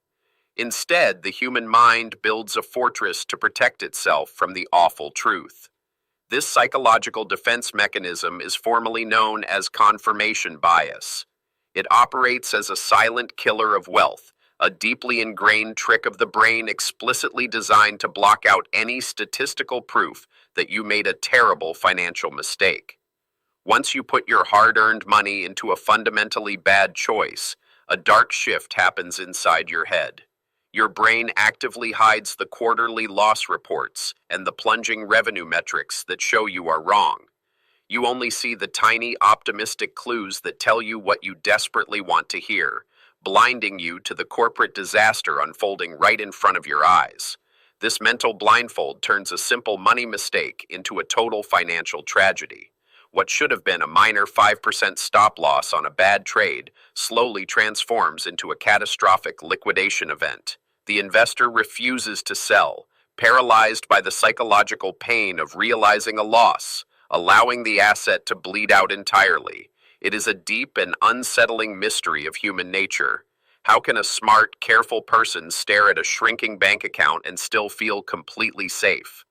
Instead, the human mind builds a fortress to protect itself from the awful truth. This psychological defense mechanism is formally known as confirmation bias. It operates as a silent killer of wealth, a deeply ingrained trick of the brain explicitly designed to block out any statistical proof that you made a terrible financial mistake. Once you put your hard-earned money into a fundamentally bad choice, a dark shift happens inside your head. Your brain actively hides the quarterly loss reports and the plunging revenue metrics that show you are wrong. You only see the tiny, optimistic clues that tell you what you desperately want to hear, blinding you to the corporate disaster unfolding right in front of your eyes. This mental blindfold turns a simple money mistake into a total financial tragedy. What should have been a minor 5% stop loss on a bad trade slowly transforms into a catastrophic liquidation event. The investor refuses to sell, paralyzed by the psychological pain of realizing a loss, allowing the asset to bleed out entirely. It is a deep and unsettling mystery of human nature. How can a smart, careful person stare at a shrinking bank account and still feel completely safe?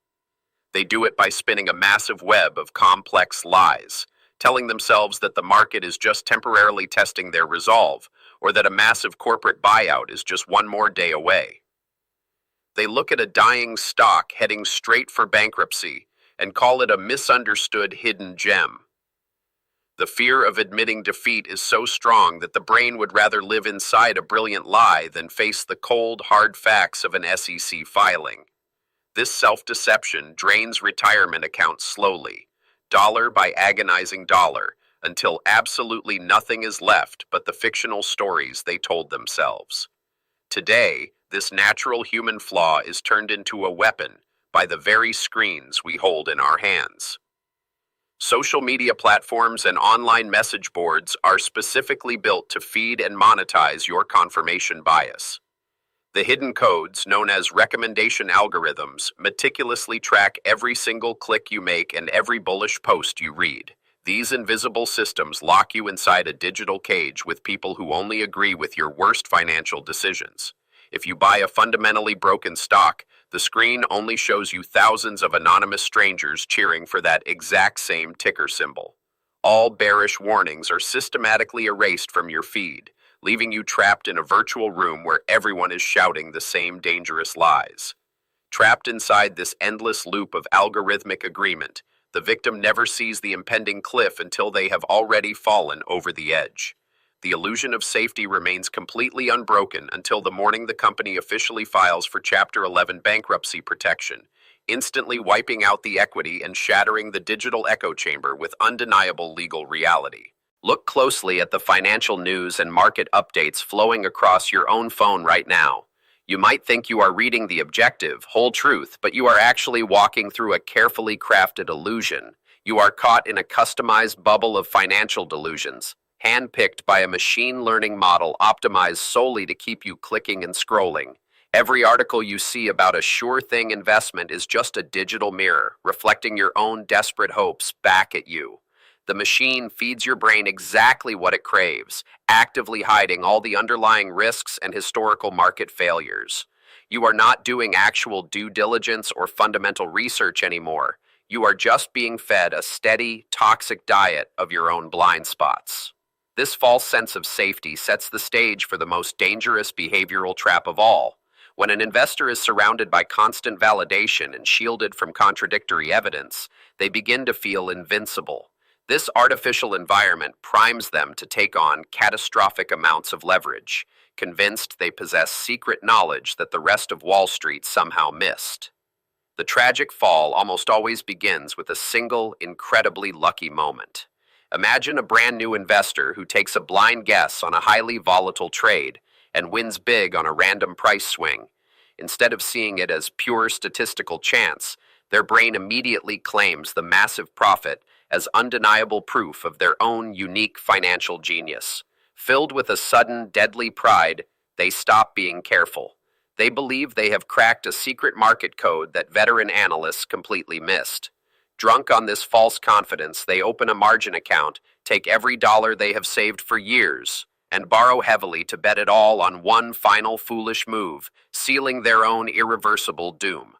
They do it by spinning a massive web of complex lies, telling themselves that the market is just temporarily testing their resolve, or that a massive corporate buyout is just one more day away. They look at a dying stock heading straight for bankruptcy and call it a misunderstood hidden gem. The fear of admitting defeat is so strong that the brain would rather live inside a brilliant lie than face the cold, hard facts of an SEC filing. This self-deception drains retirement accounts slowly, dollar by agonizing dollar, until absolutely nothing is left but the fictional stories they told themselves. Today, this natural human flaw is turned into a weapon by the very screens we hold in our hands. Social media platforms and online message boards are specifically built to feed and monetize your confirmation bias. The hidden codes, known as recommendation algorithms, meticulously track every single click you make and every bullish post you read. These invisible systems lock you inside a digital cage with people who only agree with your worst financial decisions. If you buy a fundamentally broken stock, the screen only shows you thousands of anonymous strangers cheering for that exact same ticker symbol. All bearish warnings are systematically erased from your feed, leaving you trapped in a virtual room where everyone is shouting the same dangerous lies. Trapped inside this endless loop of algorithmic agreement, the victim never sees the impending cliff until they have already fallen over the edge. The illusion of safety remains completely unbroken until the morning the company officially files for Chapter 11 bankruptcy protection, instantly wiping out the equity and shattering the digital echo chamber with undeniable legal reality. Look closely at the financial news and market updates flowing across your own phone right now. You might think you are reading the objective, whole truth, but you are actually walking through a carefully crafted illusion. You are caught in a customized bubble of financial delusions, handpicked by a machine learning model optimized solely to keep you clicking and scrolling. Every article you see about a sure thing investment is just a digital mirror, reflecting your own desperate hopes back at you. The machine feeds your brain exactly what it craves, actively hiding all the underlying risks and historical market failures. You are not doing actual due diligence or fundamental research anymore. You are just being fed a steady, toxic diet of your own blind spots. This false sense of safety sets the stage for the most dangerous behavioral trap of all. When an investor is surrounded by constant validation and shielded from contradictory evidence, they begin to feel invincible. This artificial environment primes them to take on catastrophic amounts of leverage, convinced they possess secret knowledge that the rest of Wall Street somehow missed. The tragic fall almost always begins with a single, incredibly lucky moment. Imagine a brand new investor who takes a blind guess on a highly volatile trade and wins big on a random price swing. Instead of seeing it as pure statistical chance, their brain immediately claims the massive profit as undeniable proof of their own unique financial genius. Filled with a sudden, deadly pride, they stop being careful. They believe they have cracked a secret market code that veteran analysts completely missed. Drunk on this false confidence, they open a margin account, take every dollar they have saved for years, and borrow heavily to bet it all on one final foolish move, sealing their own irreversible doom.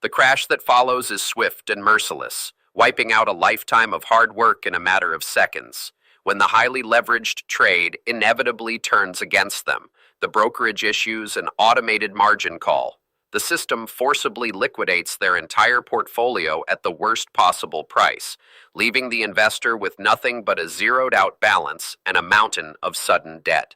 The crash that follows is swift and merciless, wiping out a lifetime of hard work in a matter of seconds. When the highly leveraged trade inevitably turns against them, the brokerage issues an automated margin call. The system forcibly liquidates their entire portfolio at the worst possible price, leaving the investor with nothing but a zeroed-out balance and a mountain of sudden debt.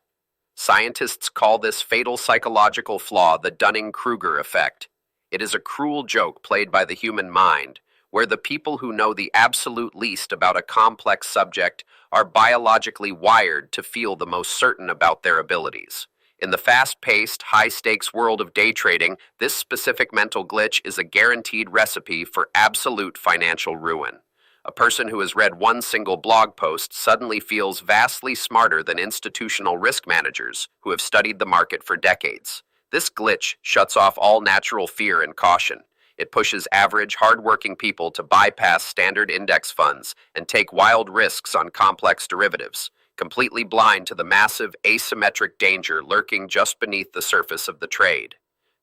Scientists call this fatal psychological flaw the Dunning-Kruger effect. It is a cruel joke played by the human mind, where the people who know the absolute least about a complex subject are biologically wired to feel the most certain about their abilities. In the fast-paced, high-stakes world of day trading, this specific mental glitch is a guaranteed recipe for absolute financial ruin. A person who has read one single blog post suddenly feels vastly smarter than institutional risk managers who have studied the market for decades. This glitch shuts off all natural fear and caution. It pushes average, hard-working people to bypass standard index funds and take wild risks on complex derivatives, completely blind to the massive asymmetric danger lurking just beneath the surface of the trade.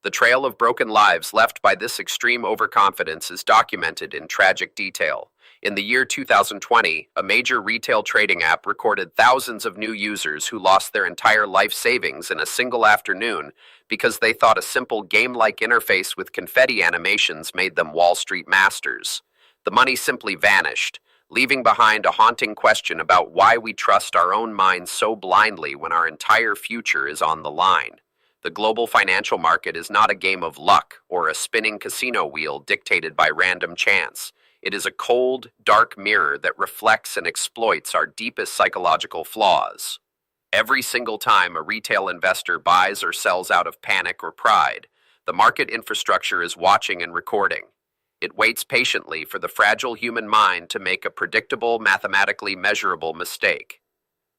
The trail of broken lives left by this extreme overconfidence is documented in tragic detail. In the year 2020, a major retail trading app recorded thousands of new users who lost their entire life savings in a single afternoon because they thought a simple game-like interface with confetti animations made them Wall Street masters. The money simply vanished, leaving behind a haunting question about why we trust our own minds so blindly when our entire future is on the line. The global financial market is not a game of luck or a spinning casino wheel dictated by random chance. It is a cold, dark mirror that reflects and exploits our deepest psychological flaws. Every single time a retail investor buys or sells out of panic or pride, the market infrastructure is watching and recording. It waits patiently for the fragile human mind to make a predictable, mathematically measurable mistake.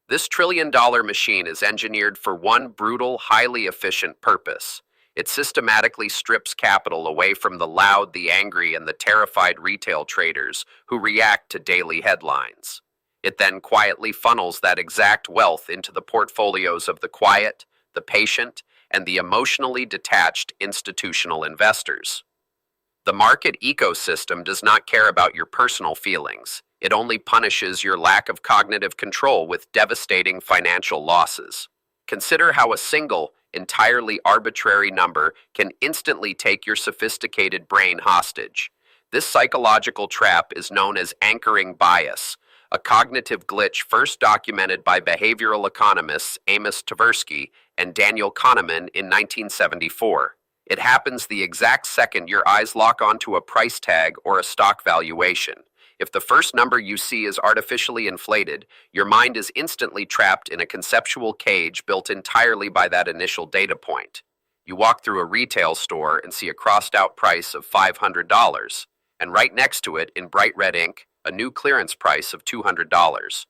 This trillion-dollar machine is engineered for one brutal, highly efficient purpose. It systematically strips capital away from the loud, the angry, and the terrified retail traders who react to daily headlines. It then quietly funnels that exact wealth into the portfolios of the quiet, the patient, and the emotionally detached institutional investors. The market ecosystem does not care about your personal feelings. It only punishes your lack of cognitive control with devastating financial losses. Consider how a single, entirely arbitrary number can instantly take your sophisticated brain hostage. This psychological trap is known as anchoring bias, a cognitive glitch first documented by behavioral economists Amos Tversky and Daniel Kahneman in 1974. It happens the exact second your eyes lock onto a price tag or a stock valuation. If the first number you see is artificially inflated, your mind is instantly trapped in a conceptual cage built entirely by that initial data point. You walk through a retail store and see a crossed-out price of $500, and right next to it, in bright red ink, a new clearance price of $200.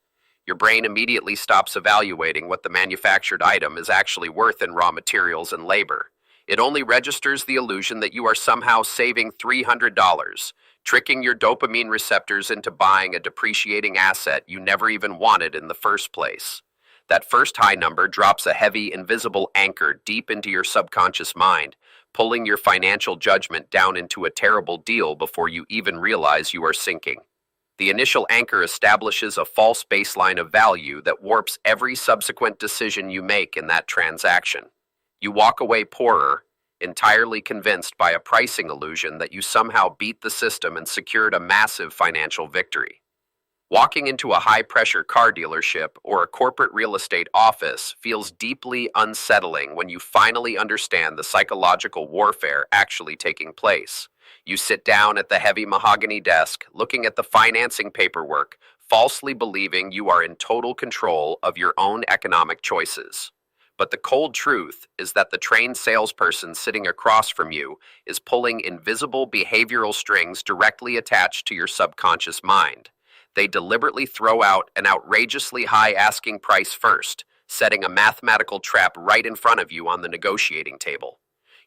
Your brain immediately stops evaluating what the manufactured item is actually worth in raw materials and labor. It only registers the illusion that you are somehow saving $300, tricking your dopamine receptors into buying a depreciating asset you never even wanted in the first place. That first high number drops a heavy, invisible anchor deep into your subconscious mind, pulling your financial judgment down into a terrible deal before you even realize you are sinking. The initial anchor establishes a false baseline of value that warps every subsequent decision you make in that transaction. You walk away poorer, entirely convinced by a pricing illusion that you somehow beat the system and secured a massive financial victory. Walking into a high-pressure car dealership or a corporate real estate office feels deeply unsettling when you finally understand the psychological warfare actually taking place. You sit down at the heavy mahogany desk, looking at the financing paperwork, falsely believing you are in total control of your own economic choices. But the cold truth is that the trained salesperson sitting across from you is pulling invisible behavioral strings directly attached to your subconscious mind. They deliberately throw out an outrageously high asking price first, setting a mathematical trap right in front of you on the negotiating table.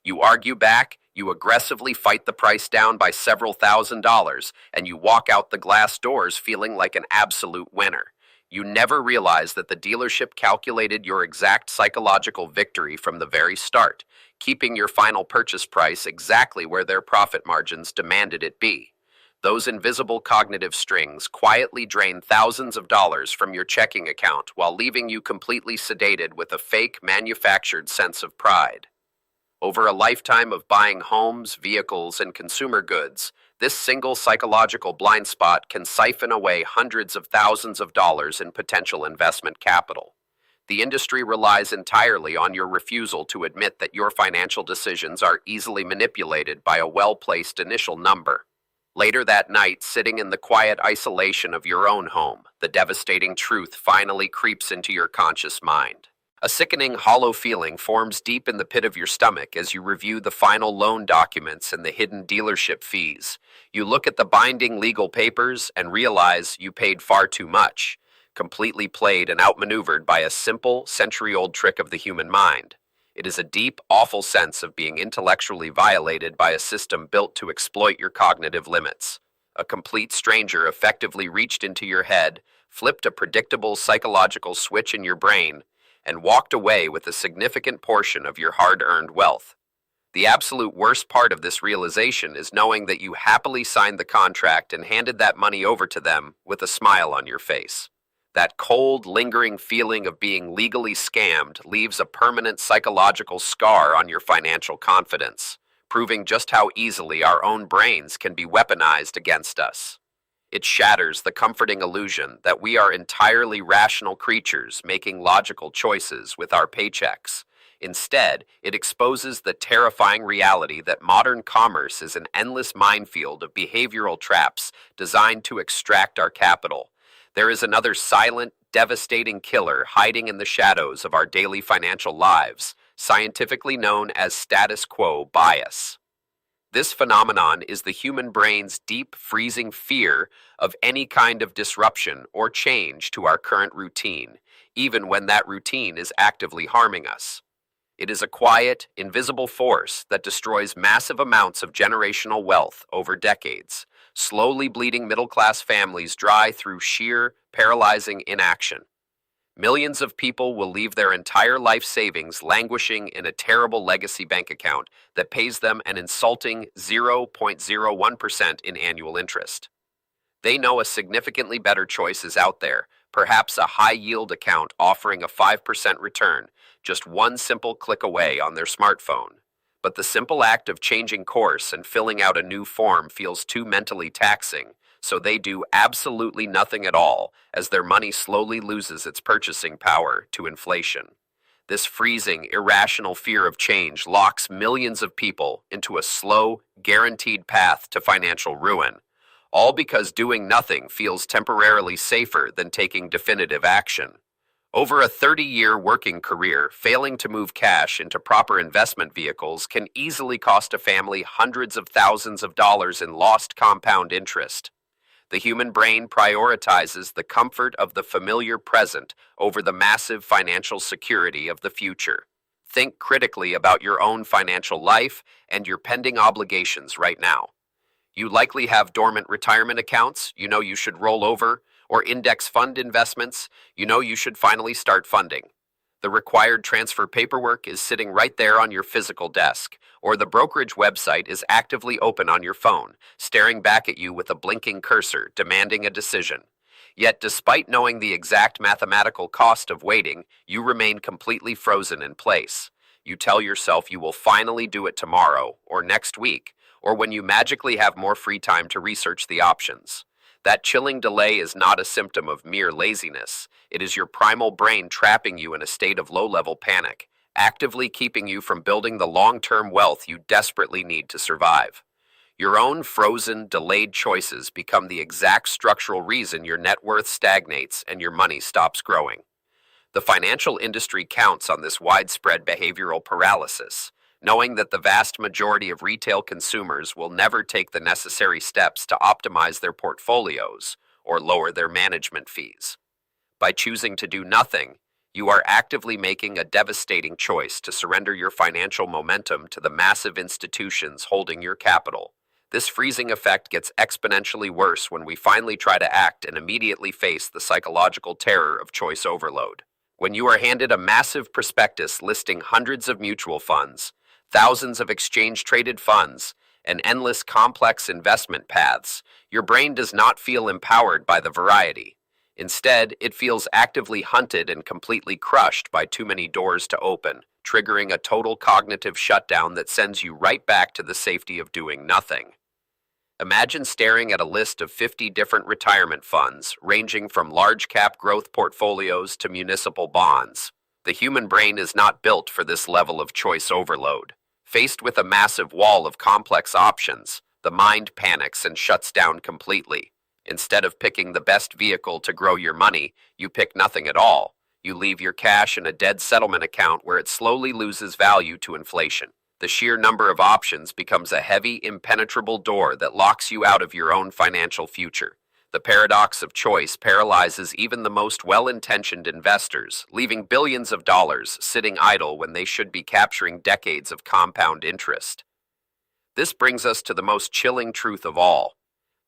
You argue back, you aggressively fight the price down by several $1,000s, and you walk out the glass doors feeling like an absolute winner. You never realize that the dealership calculated your exact psychological victory from the very start, keeping your final purchase price exactly where their profit margins demanded it be. Those invisible cognitive strings quietly drain thousands of dollars from your checking account while leaving you completely sedated with a fake, manufactured sense of pride. Over a lifetime of buying homes, vehicles, and consumer goods, this single psychological blind spot can siphon away hundreds of thousands of dollars in potential investment capital. The industry relies entirely on your refusal to admit that your financial decisions are easily manipulated by a well-placed initial number. Later that night, sitting in the quiet isolation of your own home, the devastating truth finally creeps into your conscious mind. A sickening, hollow feeling forms deep in the pit of your stomach as you review the final loan documents and the hidden dealership fees. You look at the binding legal papers and realize you paid far too much, completely played and outmaneuvered by a simple, century-old trick of the human mind. It is a deep, awful sense of being intellectually violated by a system built to exploit your cognitive limits. A complete stranger effectively reached into your head, flipped a predictable psychological switch in your brain, and walked away with a significant portion of your hard-earned wealth. The absolute worst part of this realization is knowing that you happily signed the contract and handed that money over to them with a smile on your face. That cold, lingering feeling of being legally scammed leaves a permanent psychological scar on your financial confidence, proving just how easily our own brains can be weaponized against us. It shatters the comforting illusion that we are entirely rational creatures making logical choices with our paychecks. Instead, it exposes the terrifying reality that modern commerce is an endless minefield of behavioral traps designed to extract our capital. There is another silent, devastating killer hiding in the shadows of our daily financial lives, scientifically known as status quo bias. This phenomenon is the human brain's deep, freezing fear of any kind of disruption or change to our current routine, even when that routine is actively harming us. It is a quiet, invisible force that destroys massive amounts of generational wealth over decades, slowly bleeding middle-class families dry through sheer, paralyzing inaction. Millions of people will leave their entire life savings languishing in a terrible legacy bank account that pays them an insulting 0.01% in annual interest. They know a significantly better choice is out there, perhaps a high-yield account offering a 5% return, just one simple click away on their smartphone. But the simple act of changing course and filling out a new form feels too mentally taxing, so they do absolutely nothing at all as their money slowly loses its purchasing power to inflation. This freezing, irrational fear of change locks millions of people into a slow, guaranteed path to financial ruin, all because doing nothing feels temporarily safer than taking definitive action. Over a 30-year working career, failing to move cash into proper investment vehicles can easily cost a family hundreds of thousands of dollars in lost compound interest. The human brain prioritizes the comfort of the familiar present over the massive financial security of the future. Think critically about your own financial life and your pending obligations right now. You likely have dormant retirement accounts you know you should roll over, or index fund investments you know you should finally start funding. The required transfer paperwork is sitting right there on your physical desk, or the brokerage website is actively open on your phone, staring back at you with a blinking cursor, demanding a decision. Yet, despite knowing the exact mathematical cost of waiting, you remain completely frozen in place. You tell yourself you will finally do it tomorrow, or next week, or when you magically have more free time to research the options. That chilling delay is not a symptom of mere laziness. It is your primal brain trapping you in a state of low-level panic, actively keeping you from building the long-term wealth you desperately need to survive. Your own frozen, delayed choices become the exact structural reason your net worth stagnates and your money stops growing. The financial industry counts on this widespread behavioral paralysis, knowing that the vast majority of retail consumers will never take the necessary steps to optimize their portfolios or lower their management fees. By choosing to do nothing, you are actively making a devastating choice to surrender your financial momentum to the massive institutions holding your capital. This freezing effect gets exponentially worse when we finally try to act and immediately face the psychological terror of choice overload. When you are handed a massive prospectus listing hundreds of mutual funds, thousands of exchange-traded funds, and endless complex investment paths, your brain does not feel empowered by the variety. Instead, it feels actively hunted and completely crushed by too many doors to open, triggering a total cognitive shutdown that sends you right back to the safety of doing nothing. Imagine staring at a list of 50 different retirement funds, ranging from large-cap growth portfolios to municipal bonds. The human brain is not built for this level of choice overload. Faced with a massive wall of complex options, the mind panics and shuts down completely. Instead of picking the best vehicle to grow your money, you pick nothing at all. You leave your cash in a dead settlement account where it slowly loses value to inflation. The sheer number of options becomes a heavy, impenetrable door that locks you out of your own financial future. The paradox of choice paralyzes even the most well-intentioned investors, leaving billions of dollars sitting idle when they should be capturing decades of compound interest. This brings us to the most chilling truth of all.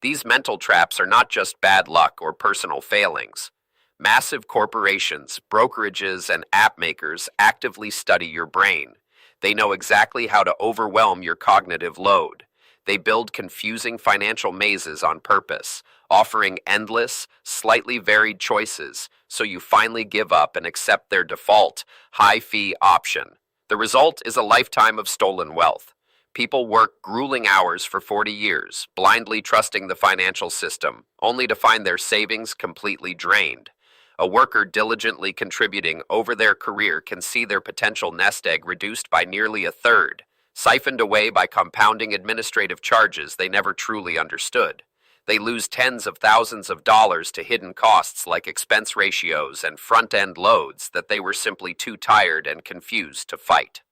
These mental traps are not just bad luck or personal failings. Massive corporations, brokerages, and app makers actively study your brain. They know exactly how to overwhelm your cognitive load. They build confusing financial mazes on purpose, offering endless, slightly varied choices, so you finally give up and accept their default, high-fee option. The result is a lifetime of stolen wealth. People work grueling hours for 40 years, blindly trusting the financial system, only to find their savings completely drained. A worker diligently contributing over their career can see their potential nest egg reduced by nearly a third, siphoned away by compounding administrative charges they never truly understood. They lose tens of thousands of dollars to hidden costs like expense ratios and front-end loads that they were simply too tired and confused to fight.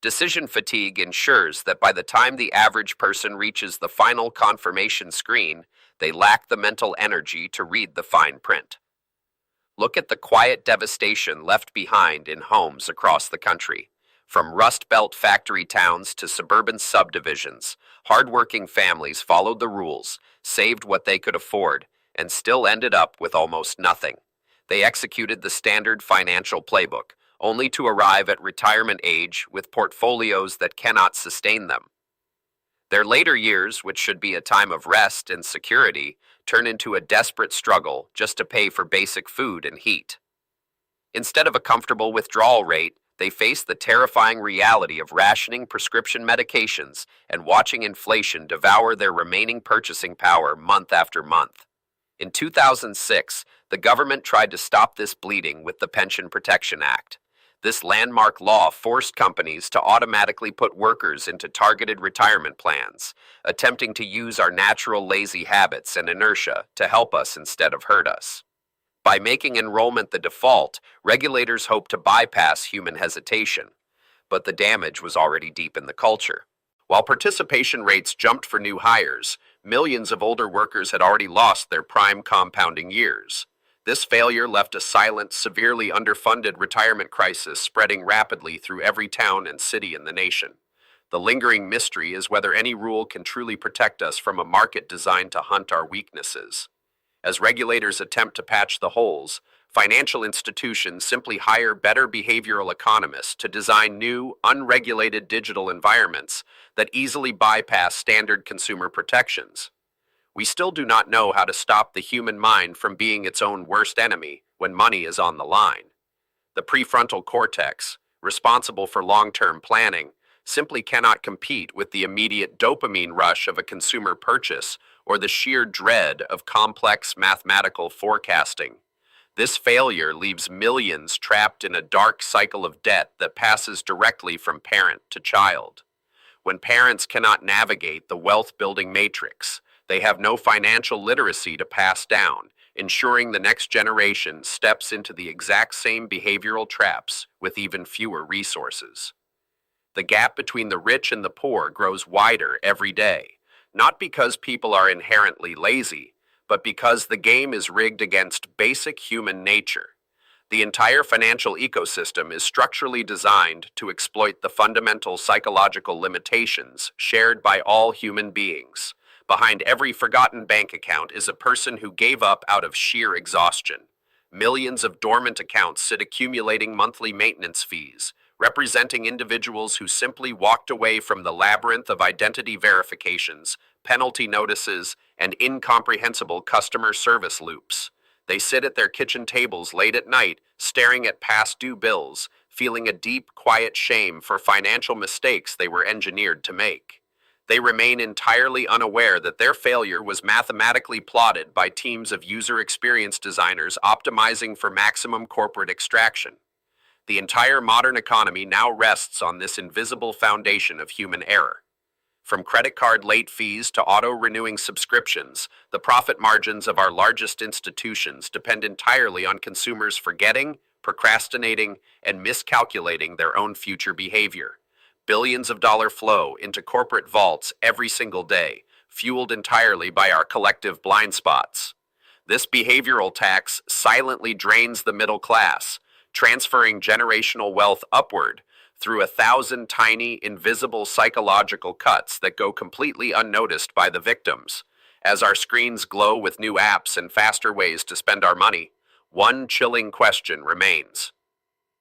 Decision fatigue ensures that by the time the average person reaches the final confirmation screen, they lack the mental energy to read the fine print. Look at the quiet devastation left behind in homes across the country. From Rust Belt factory towns to suburban subdivisions, hardworking families followed the rules, saved what they could afford, and still ended up with almost nothing. They executed the standard financial playbook, only to arrive at retirement age with portfolios that cannot sustain them. Their later years, which should be a time of rest and security, turn into a desperate struggle just to pay for basic food and heat. Instead of a comfortable withdrawal rate, they face the terrifying reality of rationing prescription medications and watching inflation devour their remaining purchasing power month after month. In 2006, the government tried to stop this bleeding with the Pension Protection Act. This landmark law forced companies to automatically put workers into targeted retirement plans, attempting to use our natural lazy habits and inertia to help us instead of hurt us. By making enrollment the default, regulators hoped to bypass human hesitation, but the damage was already deep in the culture. While participation rates jumped for new hires, millions of older workers had already lost their prime compounding years. This failure left a silent, severely underfunded retirement crisis spreading rapidly through every town and city in the nation. The lingering mystery is whether any rule can truly protect us from a market designed to hunt our weaknesses. As regulators attempt to patch the holes, financial institutions simply hire better behavioral economists to design new, unregulated digital environments that easily bypass standard consumer protections. We still do not know how to stop the human mind from being its own worst enemy when money is on the line. The prefrontal cortex, responsible for long-term planning, simply cannot compete with the immediate dopamine rush of a consumer purchase or the sheer dread of complex mathematical forecasting. This failure leaves millions trapped in a dark cycle of debt that passes directly from parent to child. When parents cannot navigate the wealth-building matrix, they have no financial literacy to pass down, ensuring the next generation steps into the exact same behavioral traps with even fewer resources. The gap between the rich and the poor grows wider every day, not because people are inherently lazy, but because the game is rigged against basic human nature. The entire financial ecosystem is structurally designed to exploit the fundamental psychological limitations shared by all human beings. Behind every forgotten bank account is a person who gave up out of sheer exhaustion. Millions of dormant accounts sit accumulating monthly maintenance fees, representing individuals who simply walked away from the labyrinth of identity verifications, penalty notices, and incomprehensible customer service loops. They sit at their kitchen tables late at night, staring at past due bills, feeling a deep, quiet shame for financial mistakes they were engineered to make. They remain entirely unaware that their failure was mathematically plotted by teams of user experience designers optimizing for maximum corporate extraction. The entire modern economy now rests on this invisible foundation of human error. From credit card late fees to auto-renewing subscriptions, the profit margins of our largest institutions depend entirely on consumers forgetting, procrastinating, and miscalculating their own future behavior. Billions of dollars flow into corporate vaults every single day, fueled entirely by our collective blind spots. This behavioral tax silently drains the middle class, transferring generational wealth upward through 1,000 tiny, invisible psychological cuts that go completely unnoticed by the victims. As our screens glow with new apps and faster ways to spend our money, one chilling question remains.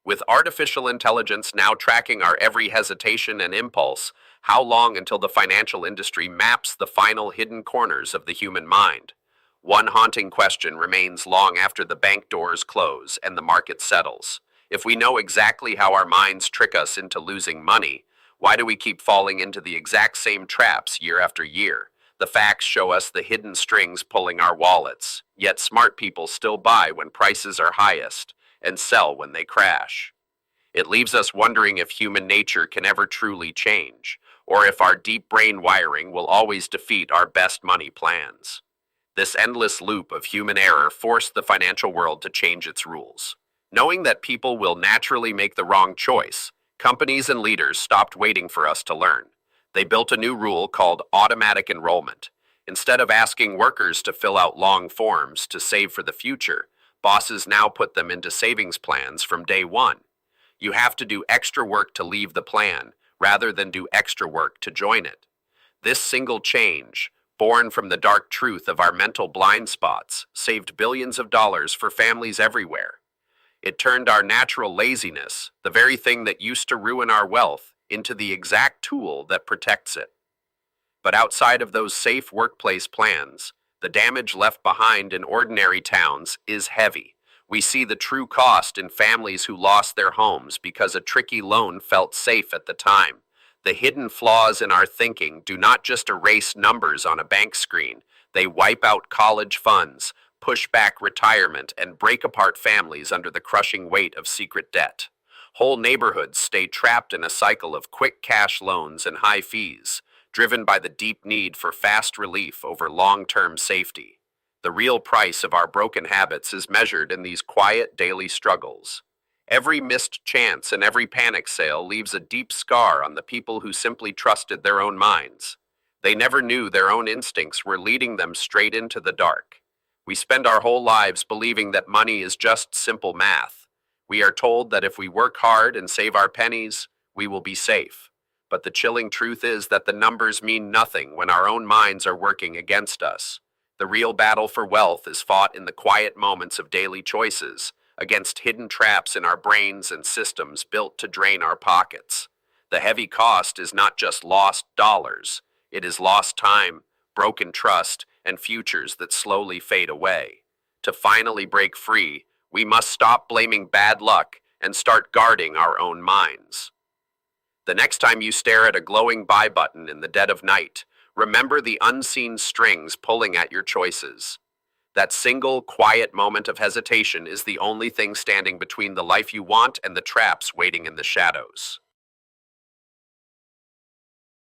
With artificial intelligence now tracking our every hesitation and impulse, how long until the financial industry maps the final hidden corners of the human mind? One haunting question remains long after the bank doors close and the market settles. If we know exactly how our minds trick us into losing money, Why do we keep falling into the exact same traps year after year? The facts show us the hidden strings pulling our wallets, yet smart people still buy when prices are highest and sell when they crash. It leaves us wondering if human nature can ever truly change, or if our deep brain wiring will always defeat our best money plans. This endless loop of human error forced the financial world to change its rules. Knowing that people will naturally make the wrong choice, companies and leaders stopped waiting for us to learn. They built a new rule called automatic enrollment. Instead of asking workers to fill out long forms to save for the future, bosses now put them into savings plans from day one. You have to do extra work to leave the plan, rather than do extra work to join it. This single change, born from the dark truth of our mental blind spots, saved billions of dollars for families everywhere. It turned our natural laziness, the very thing that used to ruin our wealth, into the exact tool that protects it. But outside of those safe workplace plans, the damage left behind in ordinary towns is heavy. We see the true cost in families who lost their homes because a tricky loan felt safe at the time. The hidden flaws in our thinking do not just erase numbers on a bank screen, they wipe out college funds, push back retirement, and break apart families under the crushing weight of secret debt. Whole neighborhoods stay trapped in a cycle of quick cash loans and high fees, driven by the deep need for fast relief over long-term safety. The real price of our broken habits is measured in these quiet daily struggles. Every missed chance and every panic sale leaves a deep scar on the people who simply trusted their own minds. They never knew their own instincts were leading them straight into the dark. We spend our whole lives believing that money is just simple math. We are told that if we work hard and save our pennies, we will be safe. But the chilling truth is that the numbers mean nothing when our own minds are working against us. The real battle for wealth is fought in the quiet moments of daily choices, against hidden traps in our brains and systems built to drain our pockets. The heavy cost is not just lost dollars, it is lost time, broken trust, and futures that slowly fade away. To finally break free, we must stop blaming bad luck and start guarding our own minds. The next time you stare at a glowing buy button in the dead of night, remember the unseen strings pulling at your choices. That single, quiet moment of hesitation is the only thing standing between the life you want and the traps waiting in the shadows.